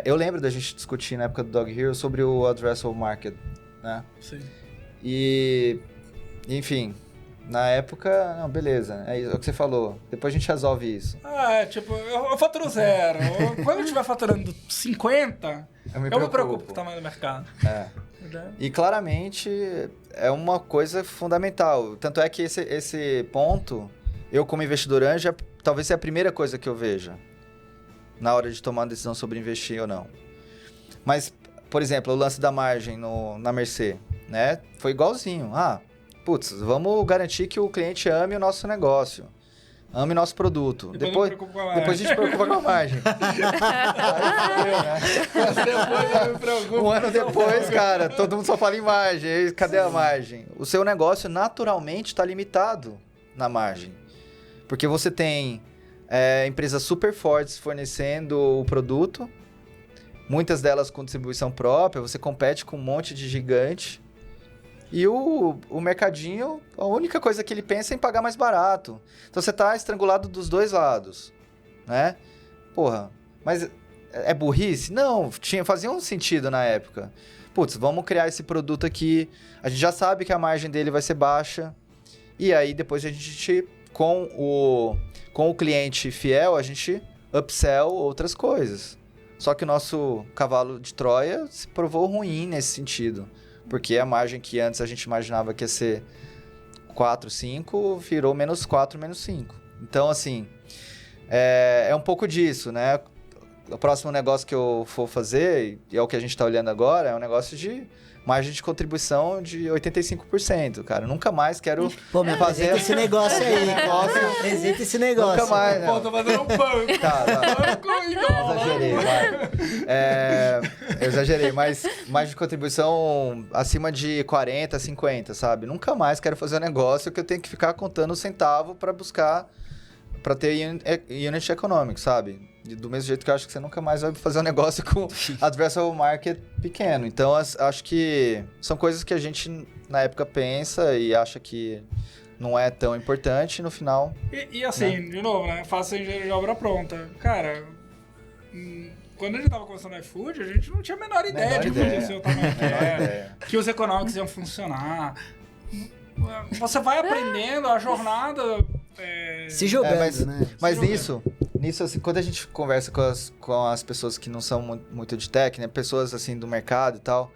Eu lembro da gente discutir na época do Dog Hero sobre o addressable market, né? Sim. E, enfim, na época, não, beleza, é o que você falou. Depois a gente resolve isso. Eu faturo zero. Quando eu estiver faturando 50, eu me preocupo com o tamanho do mercado. E claramente é uma coisa fundamental. Tanto é que esse ponto, eu como investidor anjo, talvez seja a primeira coisa que eu veja na hora de tomar uma decisão sobre investir ou não. Mas, por exemplo, o lance da margem na Mercê, né? Foi igualzinho. Vamos garantir que o cliente ame o nosso negócio, ame o nosso produto. Depois a gente preocupa com a margem. Depois eu me preocupo. Um ano depois, cara, todo mundo só fala em margem. Cadê a margem? O seu negócio naturalmente está limitado na margem. Porque você tem empresas super fortes fornecendo o produto, muitas delas com distribuição própria, você compete com um monte de gigante. E o mercadinho, a única coisa que ele pensa é em pagar mais barato. Então você está estrangulado dos dois lados, né? Mas é burrice? Não, fazia um sentido na época. Vamos criar esse produto aqui, a gente já sabe que a margem dele vai ser baixa, e aí depois a gente... Com o cliente fiel, a gente upsell outras coisas. Só que o nosso cavalo de Troia se provou ruim nesse sentido. Porque a margem que antes a gente imaginava que ia ser 4, 5, virou menos 4, menos 5. Então, assim, é um pouco disso, né? O próximo negócio que eu for fazer, e é o que a gente está olhando agora, é um negócio de margem de contribuição de 85%, cara. Nunca mais quero fazer esse negócio aí. Apresenta esse negócio. Nunca mais, né? Tô fazendo um banco. Tá. Banco e Exagerei, vai. Eu exagerei, mas margem de contribuição acima de 40, 50, sabe? Nunca mais quero fazer um negócio que eu tenho que ficar contando centavo para buscar, para ter unit economics, sabe? Do mesmo jeito que eu acho que você nunca mais vai fazer um negócio com addressable market pequeno. Então, acho que são coisas que a gente, na época, pensa e acha que não é tão importante, e no final... E assim, de novo, né? Faça engenharia de obra pronta. Cara, quando a gente tava começando no iFood, a gente não tinha a menor ideia de podia ser o tamanho que os economics iam funcionar. Você vai aprendendo a jornada... Se jogando, né? Mas nisso assim, quando a gente conversa com as pessoas que não são muito de tech, né? Pessoas assim do mercado e tal,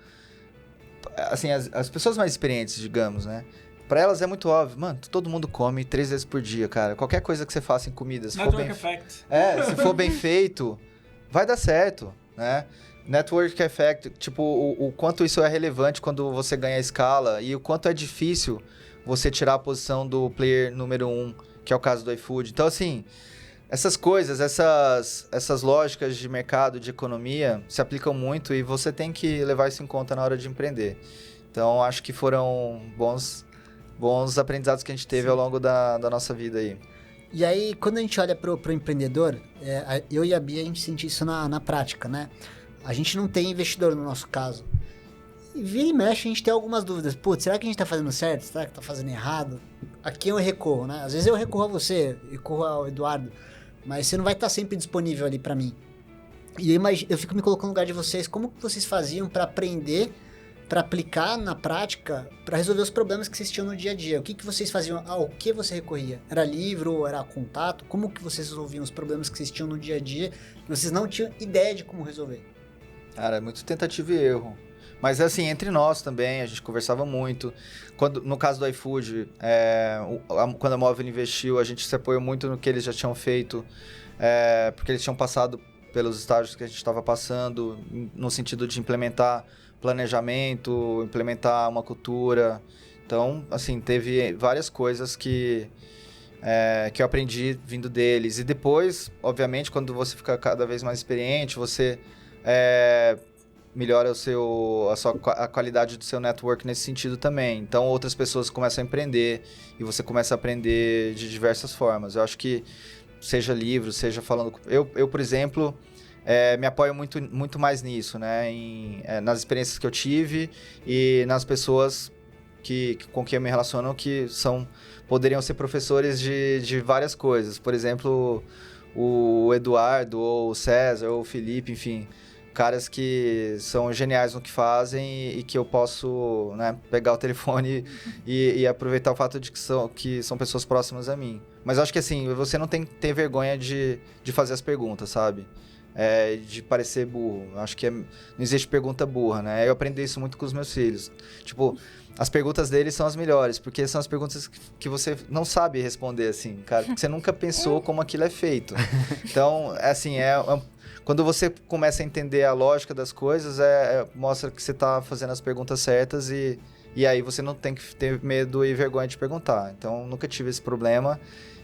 assim, as pessoas mais experientes, digamos, né? Pra elas é muito óbvio. Mano, todo mundo come 3 vezes por dia, cara. Qualquer coisa que você faça em comida, se for bem... Effect. se for bem feito, vai dar certo, né? Network Effect, tipo, o quanto isso é relevante quando você ganha escala e o quanto é difícil você tirar a posição do player número 1, que é o caso do iFood. Então, assim, essas coisas, essas lógicas de mercado, de economia, se aplicam muito e você tem que levar isso em conta na hora de empreender. Então, acho que foram bons aprendizados que a gente teve ao longo da nossa vida aí. E aí, quando a gente olha pro empreendedor, eu e a Bia, a gente sente isso na prática, né? A gente não tem investidor no nosso caso. E vira e mexe, a gente tem algumas dúvidas. Putz, será que a gente tá fazendo certo? Será que tá fazendo errado? A quem eu recorro, né? Às vezes eu recorro a você, recorro ao Eduardo, mas você não vai estar sempre disponível ali pra mim. E eu fico me colocando no lugar de vocês. Como que vocês faziam pra aprender, pra aplicar na prática, pra resolver os problemas que vocês tinham no dia a dia? O que vocês faziam? Ao que você recorria? Era livro? Era contato? Como que vocês resolviam os problemas que vocês tinham no dia a dia que vocês não tinham ideia de como resolver? Cara, é muito tentativa e erro. Mas assim, entre nós também, a gente conversava muito. No caso do iFood, quando a Móvel investiu, a gente se apoiou muito no que eles já tinham feito, porque eles tinham passado pelos estágios que a gente estava passando, no sentido de implementar planejamento, implementar uma cultura. Então, assim, teve várias coisas que eu aprendi vindo deles. E depois, obviamente, quando você fica cada vez mais experiente, você melhora a qualidade do seu network nesse sentido também. Então, outras pessoas começam a empreender e você começa a aprender de diversas formas. Eu acho que, seja livro, seja falando... Eu por exemplo, me apoio muito, muito mais nisso, né? Nas experiências que eu tive e nas pessoas com quem eu me relaciono que poderiam ser professores de várias coisas. Por exemplo, o Eduardo, ou o César, ou o Felipe, enfim... caras que são geniais no que fazem e que eu posso, né, pegar o telefone e aproveitar o fato de que são pessoas próximas a mim. Mas eu acho que assim, você não tem que ter vergonha de fazer as perguntas, sabe? De parecer burro. Eu acho que não existe pergunta burra, né? Eu aprendi isso muito com os meus filhos. Tipo, as perguntas deles são as melhores, porque são as perguntas que você não sabe responder, assim, cara, porque você nunca pensou como aquilo é feito. Então, assim, quando você começa a entender a lógica das coisas, mostra que você está fazendo as perguntas certas e aí você não tem que ter medo e vergonha de perguntar. Então, nunca tive esse problema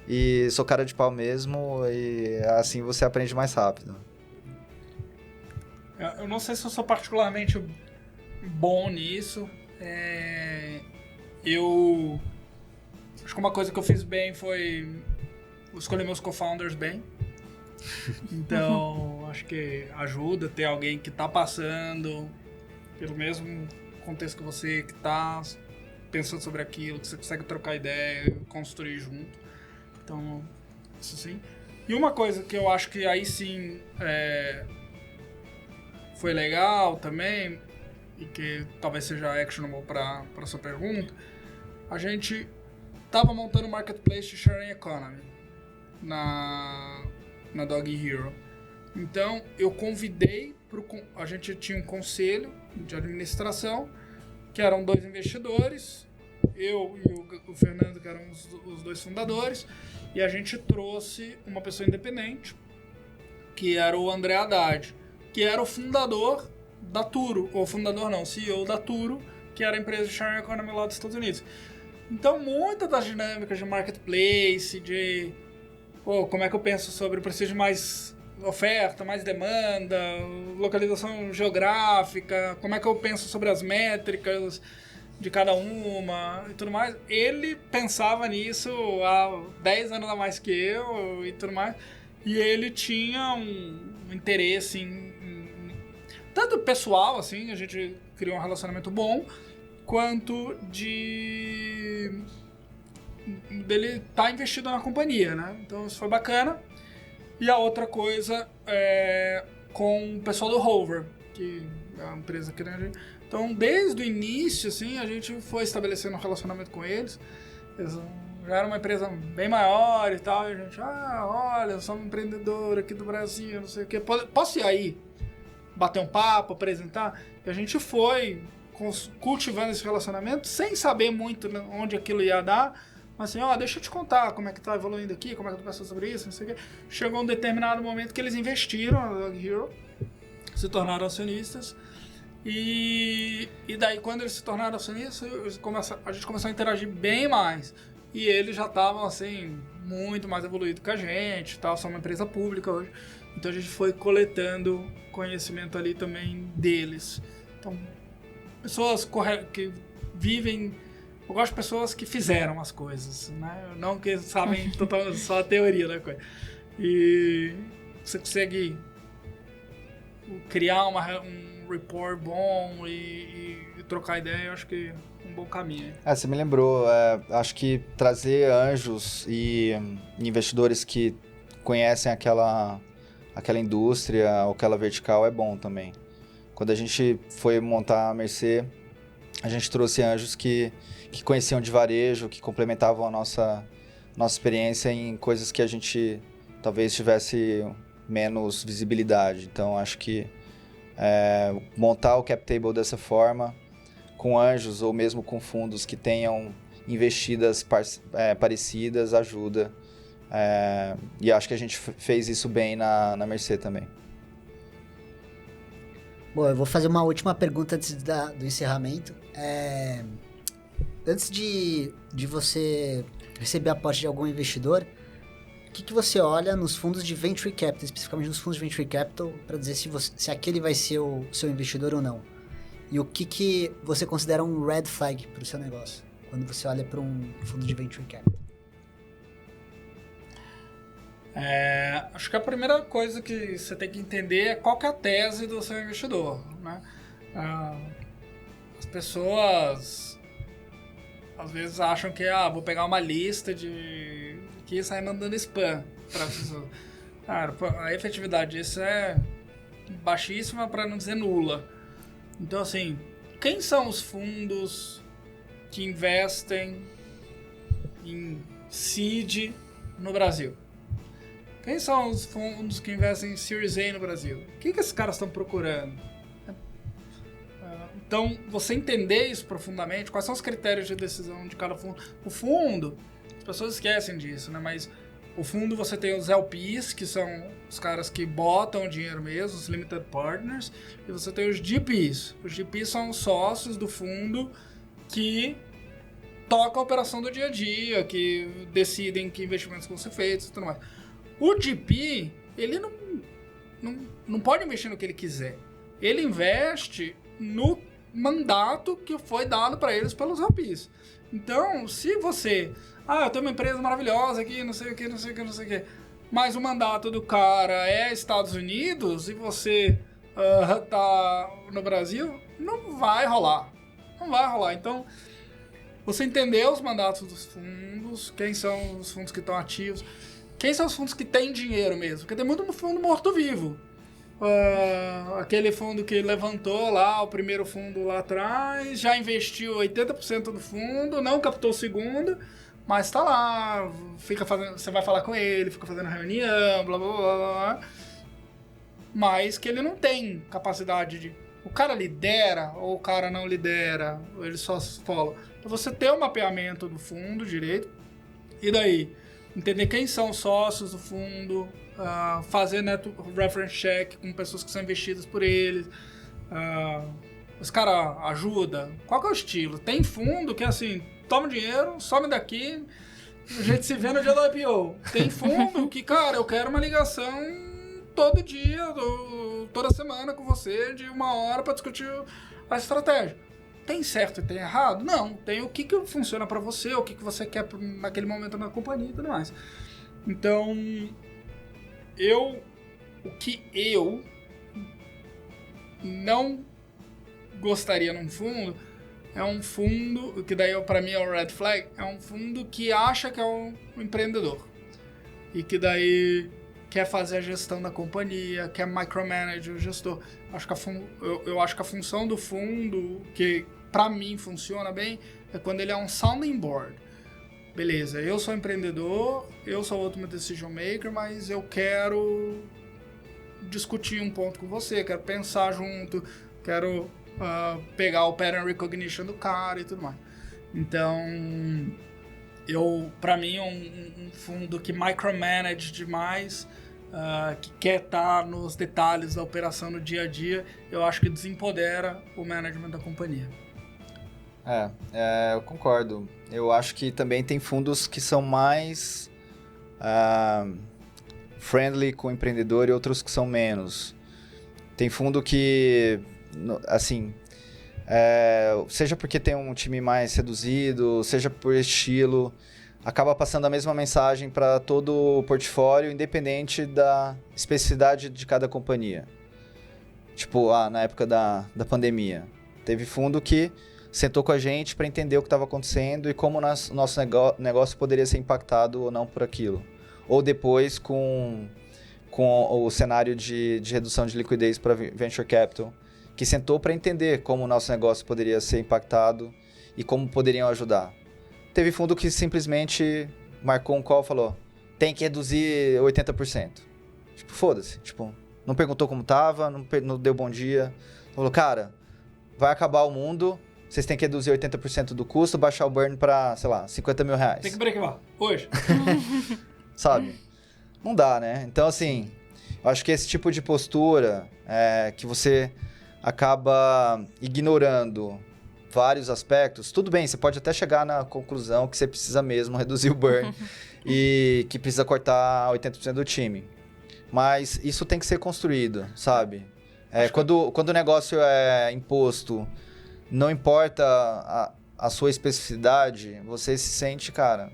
e sou cara de pau mesmo e assim você aprende mais rápido. Eu não sei se eu sou particularmente bom nisso. Eu acho que uma coisa que eu fiz bem foi escolher meus co-founders bem. Então, acho que ajuda ter alguém que tá passando pelo mesmo contexto que você, que tá pensando sobre aquilo, que você consegue trocar ideia, construir junto. Então, isso sim. E uma coisa que eu acho que aí sim foi legal também, e que talvez seja actionable para sua pergunta, a gente tava montando um marketplace de sharing economy na Dog Hero. Então, eu convidei, a gente tinha um conselho de administração, que eram 2 investidores, eu e o Fernando, que eram os 2 fundadores, e a gente trouxe uma pessoa independente, que era o André Haddad, que era o fundador da Turo, ou fundador não, CEO da Turo, que era a empresa de sharing economy lá dos Estados Unidos. Então, muitas das dinâmicas de marketplace, de como é que eu penso sobre o preciso de mais oferta, mais demanda, localização geográfica, como é que eu penso sobre as métricas de cada uma e tudo mais. Ele pensava nisso há 10 anos a mais que eu e tudo mais. E ele tinha um interesse tanto pessoal, assim, a gente criou um relacionamento bom, quanto dele estar investido na companhia, né? Então isso foi bacana. E a outra coisa com o pessoal do Hover, que é uma empresa que... Então, desde o início, assim, a gente foi estabelecendo um relacionamento com eles. Eles já era uma empresa bem maior e tal. E a gente, olha, eu sou um empreendedor aqui do Brasil, não sei o quê. Posso ir aí? Bater um papo, apresentar? E a gente foi cultivando esse relacionamento, sem saber muito onde aquilo ia dar, mas assim, deixa eu te contar como é que tá evoluindo aqui, como é que eu tô pensando sobre isso, não sei o quê. Chegou um determinado momento que eles investiram na Dog Hero, se tornaram acionistas, e daí quando eles se tornaram acionistas, a gente começou a interagir bem mais, e eles já estavam assim, muito mais evoluídos que a gente, tal, são uma empresa pública hoje, então a gente foi coletando conhecimento ali também deles. Então, pessoas que vivem... Eu gosto de pessoas que fizeram as coisas, né? Não que sabem só a teoria da coisa. E você consegue criar um rapport bom e trocar ideia, eu acho que é um bom caminho. Você me lembrou, acho que trazer anjos e investidores que conhecem aquela indústria ou aquela vertical é bom também. Quando a gente foi montar a Mercê, a gente trouxe anjos que conheciam de varejo, que complementavam a nossa experiência em coisas que a gente talvez tivesse menos visibilidade. Então, acho que montar o cap table dessa forma, com anjos ou mesmo com fundos que tenham investidas parecidas, ajuda. E acho que a gente fez isso bem na Mercê também. Bom, eu vou fazer uma última pergunta antes do encerramento. Antes de você receber aporte de algum investidor, o que você olha nos fundos de Venture Capital, especificamente nos fundos de Venture Capital, para dizer se aquele vai ser o seu investidor ou não? E o que você considera um red flag para o seu negócio, quando você olha para um fundo de Venture Capital? Acho que a primeira coisa que você tem que entender é qual que é a tese do seu investidor, né? As pessoas às vezes acham que vou pegar uma lista que sai mandando spam para as pessoas. Cara, a efetividade disso é baixíssima, para não dizer nula. Então, assim, quem são os fundos que investem em seed no Brasil? Quem são os fundos que investem em Series A no Brasil? O que esses caras estão procurando? Então, você entender isso profundamente, quais são os critérios de decisão de cada fundo. O fundo, as pessoas esquecem disso, né? Mas o fundo você tem os LPs, que são os caras que botam o dinheiro mesmo, os Limited Partners, e você tem os GPs. Os GPs são os sócios do fundo que tocam a operação do dia a dia, que decidem que investimentos vão ser feitos e tudo mais. O GP, ele não pode investir no que ele quiser. Ele investe no mandato que foi dado para eles pelos LPs. Então, se você... eu tenho uma empresa maravilhosa aqui, não sei o que, mas o mandato do cara é Estados Unidos e você tá no Brasil, não vai rolar. Não vai rolar. Então, você entender os mandatos dos fundos, quem são os fundos que estão ativos... Quem são os fundos que têm dinheiro mesmo? Porque tem muito fundo morto-vivo. Aquele fundo que levantou lá, o primeiro fundo lá atrás, já investiu 80% do fundo, não captou o segundo, mas está lá, você vai falar com ele, fica fazendo reunião, blá, blá, blá, blá. Mas que ele não tem capacidade de... O cara lidera ou o cara não lidera, ele só follow. Então você ter o mapeamento do fundo direito, e daí... Entender quem são os sócios do fundo, fazer reference check com pessoas que são investidas por eles. Os caras ajudam. Qual que é o estilo? Tem fundo que é assim, toma dinheiro, some daqui, a gente se vê no dia do IPO. Tem fundo que, cara, eu quero uma ligação todo dia, toda semana com você, de 1 hora para discutir a estratégia. Tem certo e tem errado? Não. Tem o que funciona para você, o que você quer naquele momento na companhia e tudo mais. Então, o que eu não gostaria num fundo é um fundo, que daí para mim é o red flag, é um fundo que acha que é um empreendedor. E que daí quer fazer a gestão da companhia, quer micromanage o gestor. Eu acho que a função do fundo, que pra mim funciona bem, é quando ele é um sounding board. Beleza, eu sou empreendedor, eu sou ultimate decision maker, mas eu quero discutir um ponto com você, quero pensar junto, quero pegar o pattern recognition do cara e tudo mais. Então, pra mim, um fundo que micromanage demais, que quer estar nos detalhes da operação no dia a dia, eu acho que desempodera o management da companhia. Eu concordo. Eu acho que também tem fundos que são mais friendly com o empreendedor e outros que são menos. Tem fundo que, assim, seja porque tem um time mais reduzido, seja por estilo, acaba passando a mesma mensagem para todo o portfólio, independente da especificidade de cada companhia. Tipo, na época da pandemia, teve fundo que sentou com a gente para entender o que estava acontecendo e como o nosso negócio poderia ser impactado ou não por aquilo. Ou depois com o cenário de redução de liquidez para Venture Capital, que sentou para entender como o nosso negócio poderia ser impactado e como poderiam ajudar. Teve fundo que simplesmente marcou um call e falou, tem que reduzir 80%. Tipo, foda-se. Tipo, não perguntou como tava, não deu bom dia. Falou, cara, vai acabar o mundo, vocês têm que reduzir 80% do custo, baixar o burn para, sei lá, 50 mil reais. Tem que break-even hoje. Sabe? Não dá, né? Então, assim, eu acho que esse tipo de postura que você acaba ignorando vários aspectos, tudo bem, você pode até chegar na conclusão que você precisa mesmo reduzir o burn e que precisa cortar 80% do time. Mas isso tem que ser construído, sabe? Quando o negócio é imposto, não importa a sua especificidade, você se sente, cara,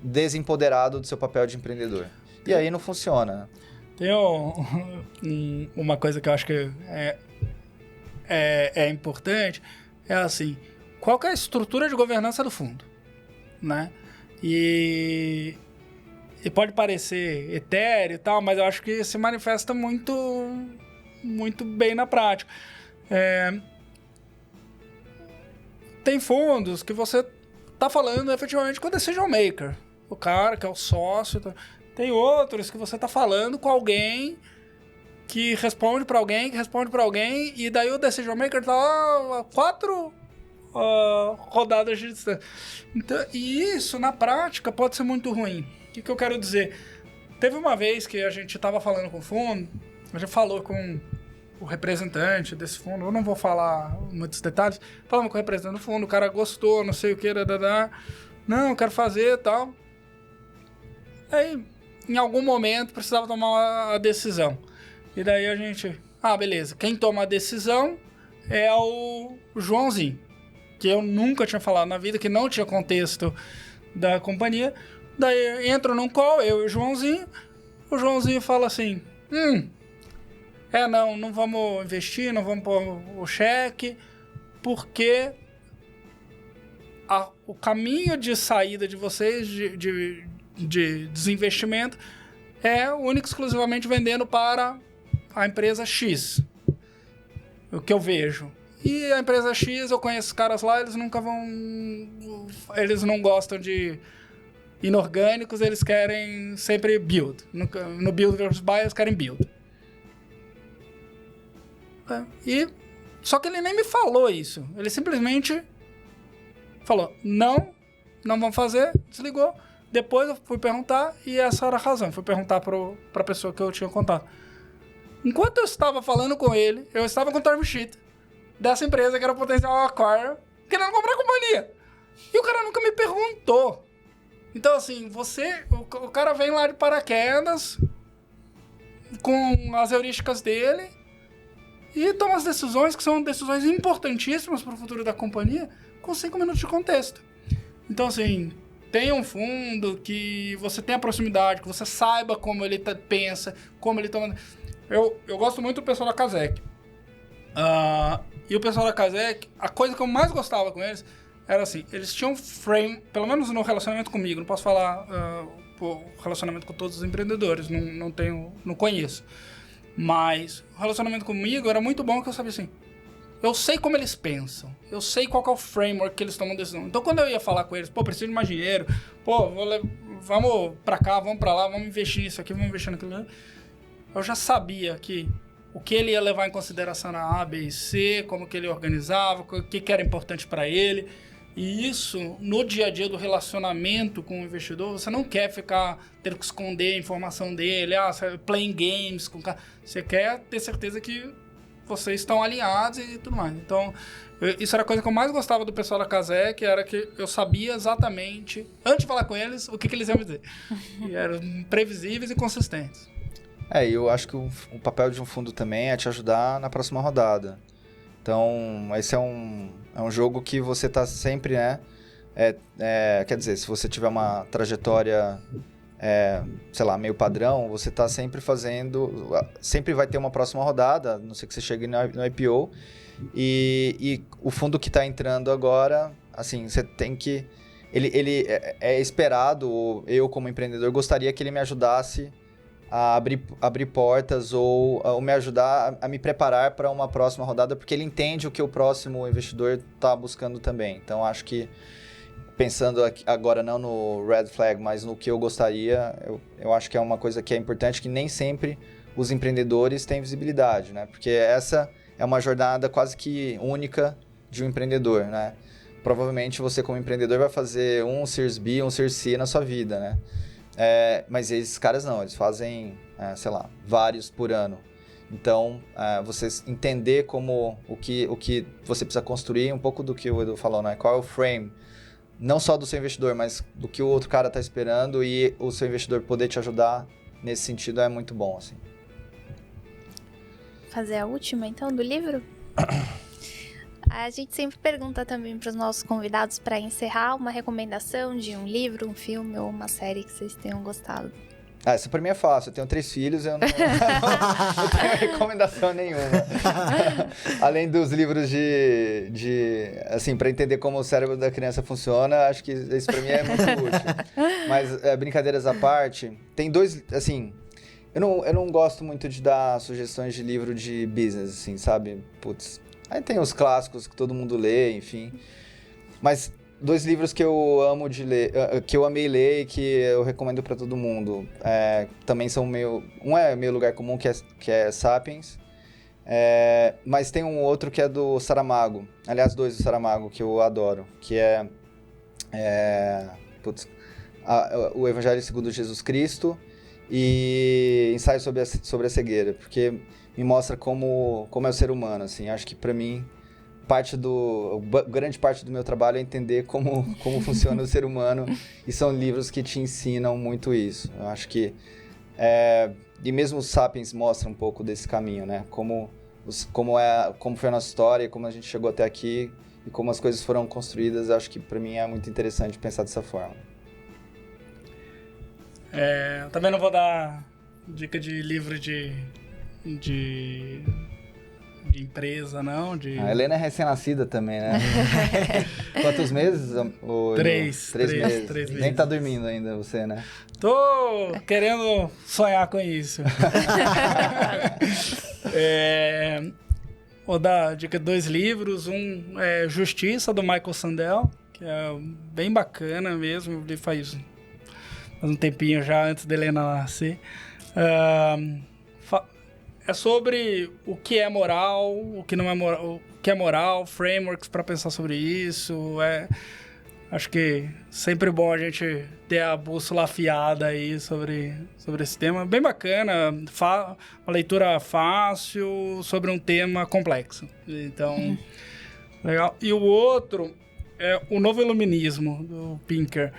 desempoderado do seu papel de empreendedor. E aí não funciona. Tem uma coisa que eu acho que é importante, é assim, qual que é a estrutura de governança do fundo, né? E pode parecer etéreo e tal, mas eu acho que se manifesta muito, muito bem na prática. Tem fundos que você tá falando efetivamente com o decision maker, o cara que é o sócio. Tem outros que você tá falando com alguém que responde para alguém, e daí o decision maker tá a 4 rodadas de distância. Então, e isso, na prática, pode ser muito ruim. O que eu quero dizer? Teve uma vez que a gente estava falando com o fundo, a gente falou com o representante desse fundo, eu não vou falar muitos detalhes, falamos com o representante do fundo, o cara gostou, não sei o que, não, eu quero fazer e tal. Aí, em algum momento, precisava tomar a decisão. E daí a gente, beleza, quem toma a decisão é o Joãozinho, que eu nunca tinha falado na vida, que não tinha contexto da companhia. Daí entro num call, eu e o Joãozinho fala assim, não vamos investir, não vamos pôr o cheque, porque o caminho de saída de vocês, de desinvestimento, é único e exclusivamente vendendo para a empresa X. O que eu vejo. E a empresa X, eu conheço os caras lá, eles nunca vão... Eles não gostam de inorgânicos, eles querem sempre build. No build versus buy, eles querem build. Só que ele nem me falou isso. Ele simplesmente falou, não vamos fazer, desligou. Depois eu fui perguntar e essa era a razão. Fui perguntar pra pessoa que eu tinha contato. Enquanto eu estava falando com ele, eu estava com o term sheet dessa empresa que era o potencial acquire, querendo comprar a companhia. E o cara nunca me perguntou. Então, assim, o cara vem lá de paraquedas, com as heurísticas dele, e toma as decisões que são decisões importantíssimas para o futuro da companhia, com 5 minutos de contexto. Então, assim, tem um fundo que você tem a proximidade, que você saiba como ele pensa, como ele toma... Eu gosto muito do pessoal da Kazek. E o pessoal da Kazek, a coisa que eu mais gostava com eles era assim, eles tinham frame, pelo menos no relacionamento comigo, não posso falar o relacionamento com todos os empreendedores, não conheço. Mas o relacionamento comigo era muito bom, que eu sabia assim, eu sei como eles pensam, eu sei qual que é o framework que eles tomam decisão. Então quando eu ia falar com eles, preciso de mais dinheiro, vamos pra cá, vamos pra lá, vamos investir nisso aqui, vamos investir naquilo, eu já sabia que o que ele ia levar em consideração na A, B e C, como que ele organizava, o que era importante para ele. E isso, no dia a dia do relacionamento com o investidor, você não quer ficar tendo que esconder a informação dele, playing games com o cara. Você quer ter certeza que vocês estão alinhados e tudo mais. Então, isso era a coisa que eu mais gostava do pessoal da Cazé, que era que eu sabia exatamente, antes de falar com eles, o que eles iam me dizer. E eram previsíveis e consistentes. E eu acho que o papel de um fundo também é te ajudar na próxima rodada. Então, esse é um jogo que você está sempre, né? Quer dizer, se você tiver uma trajetória, sei lá, meio padrão, você está sempre fazendo... Sempre vai ter uma próxima rodada, a não ser que você chegue no IPO. E o fundo que está entrando agora, assim, você tem que... Ele é esperado, eu como empreendedor gostaria que ele me ajudasse a abrir portas ou me ajudar a me preparar para uma próxima rodada, porque ele entende o que o próximo investidor está buscando também. Então, acho que, pensando aqui, agora não no red flag, mas no que eu gostaria, eu acho que é uma coisa que é importante, que nem sempre os empreendedores têm visibilidade, né? Porque essa é uma jornada quase que única de um empreendedor, né? Provavelmente você, como empreendedor, vai fazer um Series B, um Series C na sua vida, né? Mas esses caras não, eles fazem, sei lá, vários por ano. Então, você entender o que você precisa construir, um pouco do que o Edu falou, né? Qual é o frame, não só do seu investidor, mas do que o outro cara está esperando, e o seu investidor poder te ajudar nesse sentido é muito bom, assim. Fazer a última, então, do livro? A gente sempre pergunta também para os nossos convidados, para encerrar, uma recomendação de um livro, um filme ou uma série que vocês tenham gostado. Isso pra mim é fácil. Eu tenho 3 filhos, eu não tenho recomendação nenhuma. Além dos livros assim, para entender como o cérebro da criança funciona, acho que isso pra mim é muito útil. Mas, brincadeiras à parte, tem 2, assim... Eu não gosto muito de dar sugestões de livro de business, assim, sabe? Putz... Aí tem os clássicos que todo mundo lê, enfim. Mas 2 livros que eu amo de ler, que eu amei ler e que eu recomendo para todo mundo, também são meio... Um é Meio Lugar Comum, que é Sapiens, mas tem um outro que é do Saramago. Aliás, 2 do Saramago, que eu adoro, que o Evangelho segundo Jesus Cristo e Ensaio sobre a Cegueira, porque... me mostra como é o ser humano, assim. Acho que, para mim, grande parte do meu trabalho é entender como funciona o ser humano, e são livros que te ensinam muito isso. Eu acho que... e mesmo os Sapiens mostram um pouco desse caminho, né? Como foi a nossa história, como a gente chegou até aqui, e como as coisas foram construídas. Acho que, para mim, é muito interessante pensar dessa forma. Eu também não vou dar dica de livro de empresa, não. A Helena é recém-nascida também, né? Quantos meses? 3 meses. 3 meses. Nem tá dormindo ainda você, né? Tô querendo sonhar com isso. Vou dar dica de 2 livros. Um é Justiça, do Michael Sandel, que é bem bacana mesmo. Eu li faz um tempinho já, antes da Helena nascer. É sobre o que é moral, o que não é moral, o que é moral, frameworks para pensar sobre isso. Acho que sempre bom a gente ter a bússola afiada aí sobre esse tema. Bem bacana, uma leitura fácil sobre um tema complexo. Então, legal. E o outro é O Novo Iluminismo, do Pinker,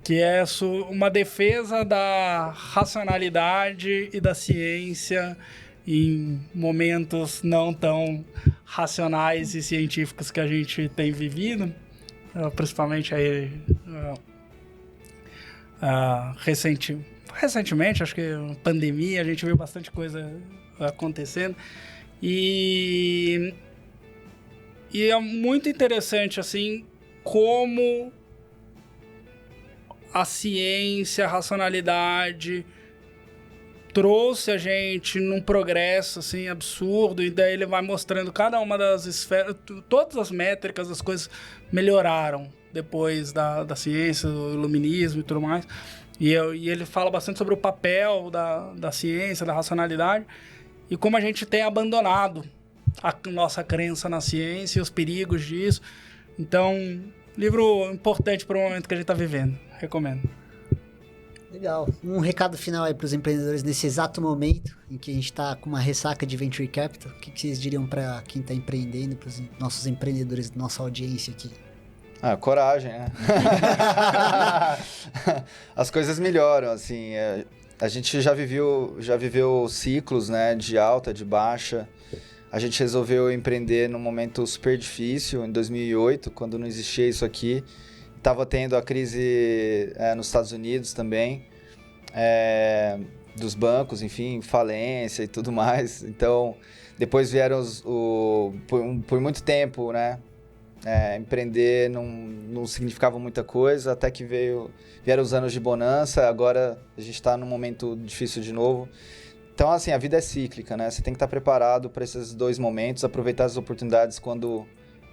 que é uma defesa da racionalidade e da ciência em momentos não tão racionais e científicos que a gente tem vivido, principalmente aí recentemente, acho que pandemia, a gente viu bastante coisa acontecendo, e é muito interessante, assim, como a ciência, a racionalidade trouxe a gente num progresso, assim, absurdo, e daí ele vai mostrando cada uma das esferas, todas as métricas, as coisas melhoraram depois da ciência, do iluminismo e tudo mais. E ele fala bastante sobre o papel da ciência, da racionalidade, e como a gente tem abandonado a nossa crença na ciência e os perigos disso. Então, livro importante para o momento que a gente está vivendo. Recomendo. Legal. Um recado final aí para os empreendedores nesse exato momento em que a gente está com uma ressaca de Venture Capital. O que vocês diriam para quem está empreendendo, para os nossos empreendedores, nossa audiência aqui? Coragem, né? As coisas melhoram, assim. A gente já viveu ciclos, né, de alta, de baixa. A gente resolveu empreender num momento super difícil, em 2008, quando não existia isso aqui. Estava tendo a crise nos Estados Unidos também, dos bancos, enfim, falência e tudo mais. Então, depois vieram por muito tempo, né? Empreender não significava muita coisa, até que vieram os anos de bonança. Agora a gente está num momento difícil de novo. Então, assim, a vida é cíclica, né? Você tem que estar preparado para esses dois momentos, aproveitar as oportunidades quando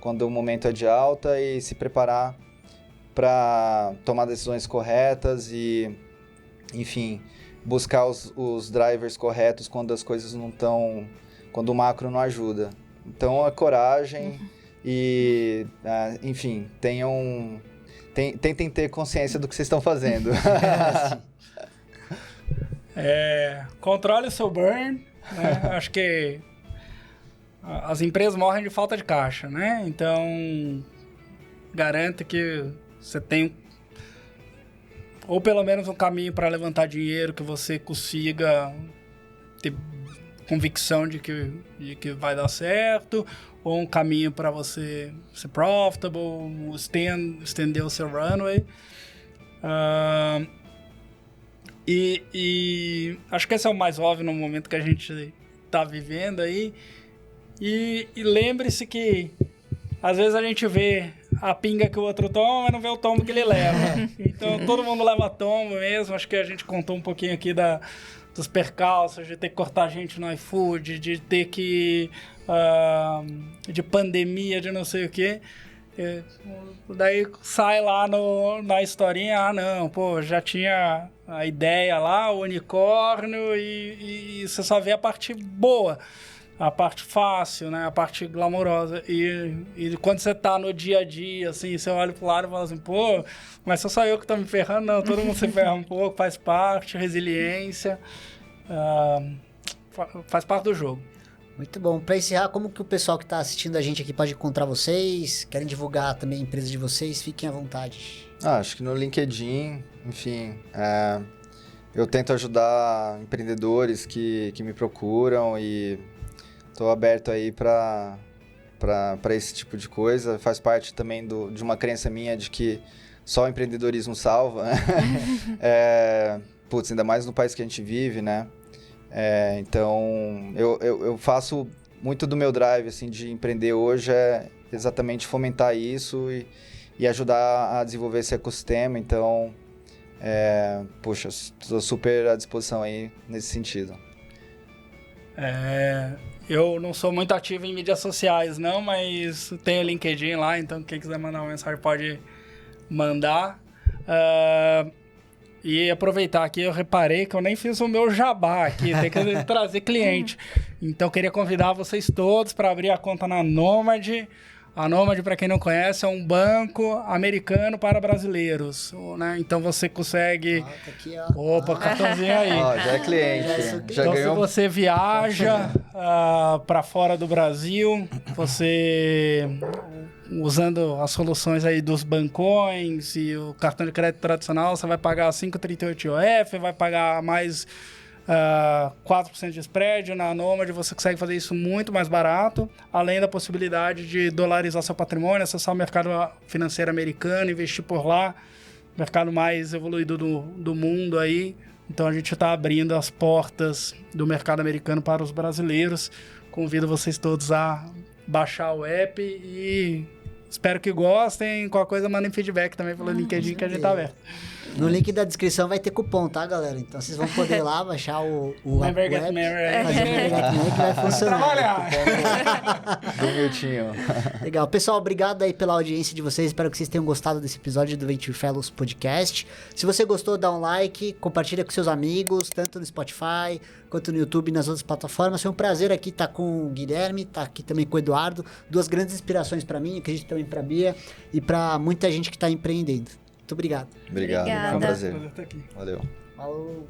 o momento é de alta e se preparar para tomar decisões corretas e, enfim, buscar os drivers corretos quando as coisas não estão... quando o macro não ajuda. Então, a coragem e, enfim, tentem ter consciência do que vocês estão fazendo. Controle o seu burn, né? Acho que as empresas morrem de falta de caixa, né? Então, garanta que você tem ou pelo menos um caminho para levantar dinheiro que você consiga ter convicção de que vai dar certo, ou um caminho para você ser profitable, estender o seu runway. E acho que esse é o mais óbvio no momento que a gente está vivendo aí. E lembre-se que às vezes a gente vê a pinga que o outro toma, mas não vê o tombo que ele leva. Então todo mundo leva tombo mesmo. Acho que a gente contou um pouquinho aqui dos percalços, de ter que cortar gente no iFood, de ter que... de pandemia, de não sei o quê. Daí sai lá na historinha, não, pô, já tinha a ideia lá, o unicórnio, e você só vê a parte boa, a parte fácil, né, a parte glamourosa, e quando você tá no dia a dia, assim, você olha pro lado e fala assim, pô, mas só eu que tô me ferrando, não, todo mundo se ferra um pouco, faz parte, resiliência, faz parte do jogo. Muito bom. Para encerrar, como que o pessoal que está assistindo a gente aqui pode encontrar vocês? Querem divulgar também a empresa de vocês? Fiquem à vontade. Acho que no LinkedIn, enfim, eu tento ajudar empreendedores que me procuram e estou aberto aí para esse tipo de coisa. Faz parte também de uma crença minha de que só o empreendedorismo salva, né? Ainda mais no país que a gente vive, né? Então, eu faço muito do meu drive assim, de empreender hoje exatamente fomentar isso e ajudar a desenvolver esse ecossistema. Então, estou super à disposição aí nesse sentido. Eu não sou muito ativo em mídias sociais, não, mas tenho o LinkedIn lá, então quem quiser mandar uma mensagem pode mandar. E aproveitar aqui, eu reparei que eu nem fiz o meu jabá aqui, tem que trazer cliente. Então, queria convidar vocês todos para abrir a conta na Nomad. A Nomad, para quem não conhece, é um banco americano para brasileiros, né? Então, você consegue... Tá aqui, ó. Opa, cartãozinho aí. Já é cliente. Já Então, ganhou... se você viaja para fora do Brasil, você... usando as soluções aí dos bancões e o cartão de crédito tradicional, você vai pagar 5,38 IOF, vai pagar mais 4% de spread. Na Nomad você consegue fazer isso muito mais barato, além da possibilidade de dolarizar seu patrimônio, acessar o mercado financeiro americano, investir por lá, mercado mais evoluído do mundo aí. Então a gente está abrindo as portas do mercado americano para os brasileiros. Convido vocês todos a baixar o app e espero que gostem. Qualquer coisa, mandem feedback também pelo LinkedIn que a gente tá aberto. No link da descrição vai ter cupom, tá, galera? Então vocês vão poder ir lá baixar o Never Get web, Married. fazer o Never Get Married que vai funcionar. Trabalhar! Do Miltinho. Legal. Pessoal, obrigado aí pela audiência de vocês. Espero que vocês tenham gostado desse episódio do Venture Fellows Podcast. Se você gostou, dá um like, compartilha com seus amigos, tanto no Spotify quanto no YouTube e nas outras plataformas. Foi um prazer aqui estar com o Guilherme, estar aqui também com o Eduardo. Duas grandes inspirações para mim, acredito também para a Bia e para muita gente que está empreendendo. Muito obrigado. Obrigado, foi um Obrigada. prazer. Prazer estar aqui. Valeu. Falou.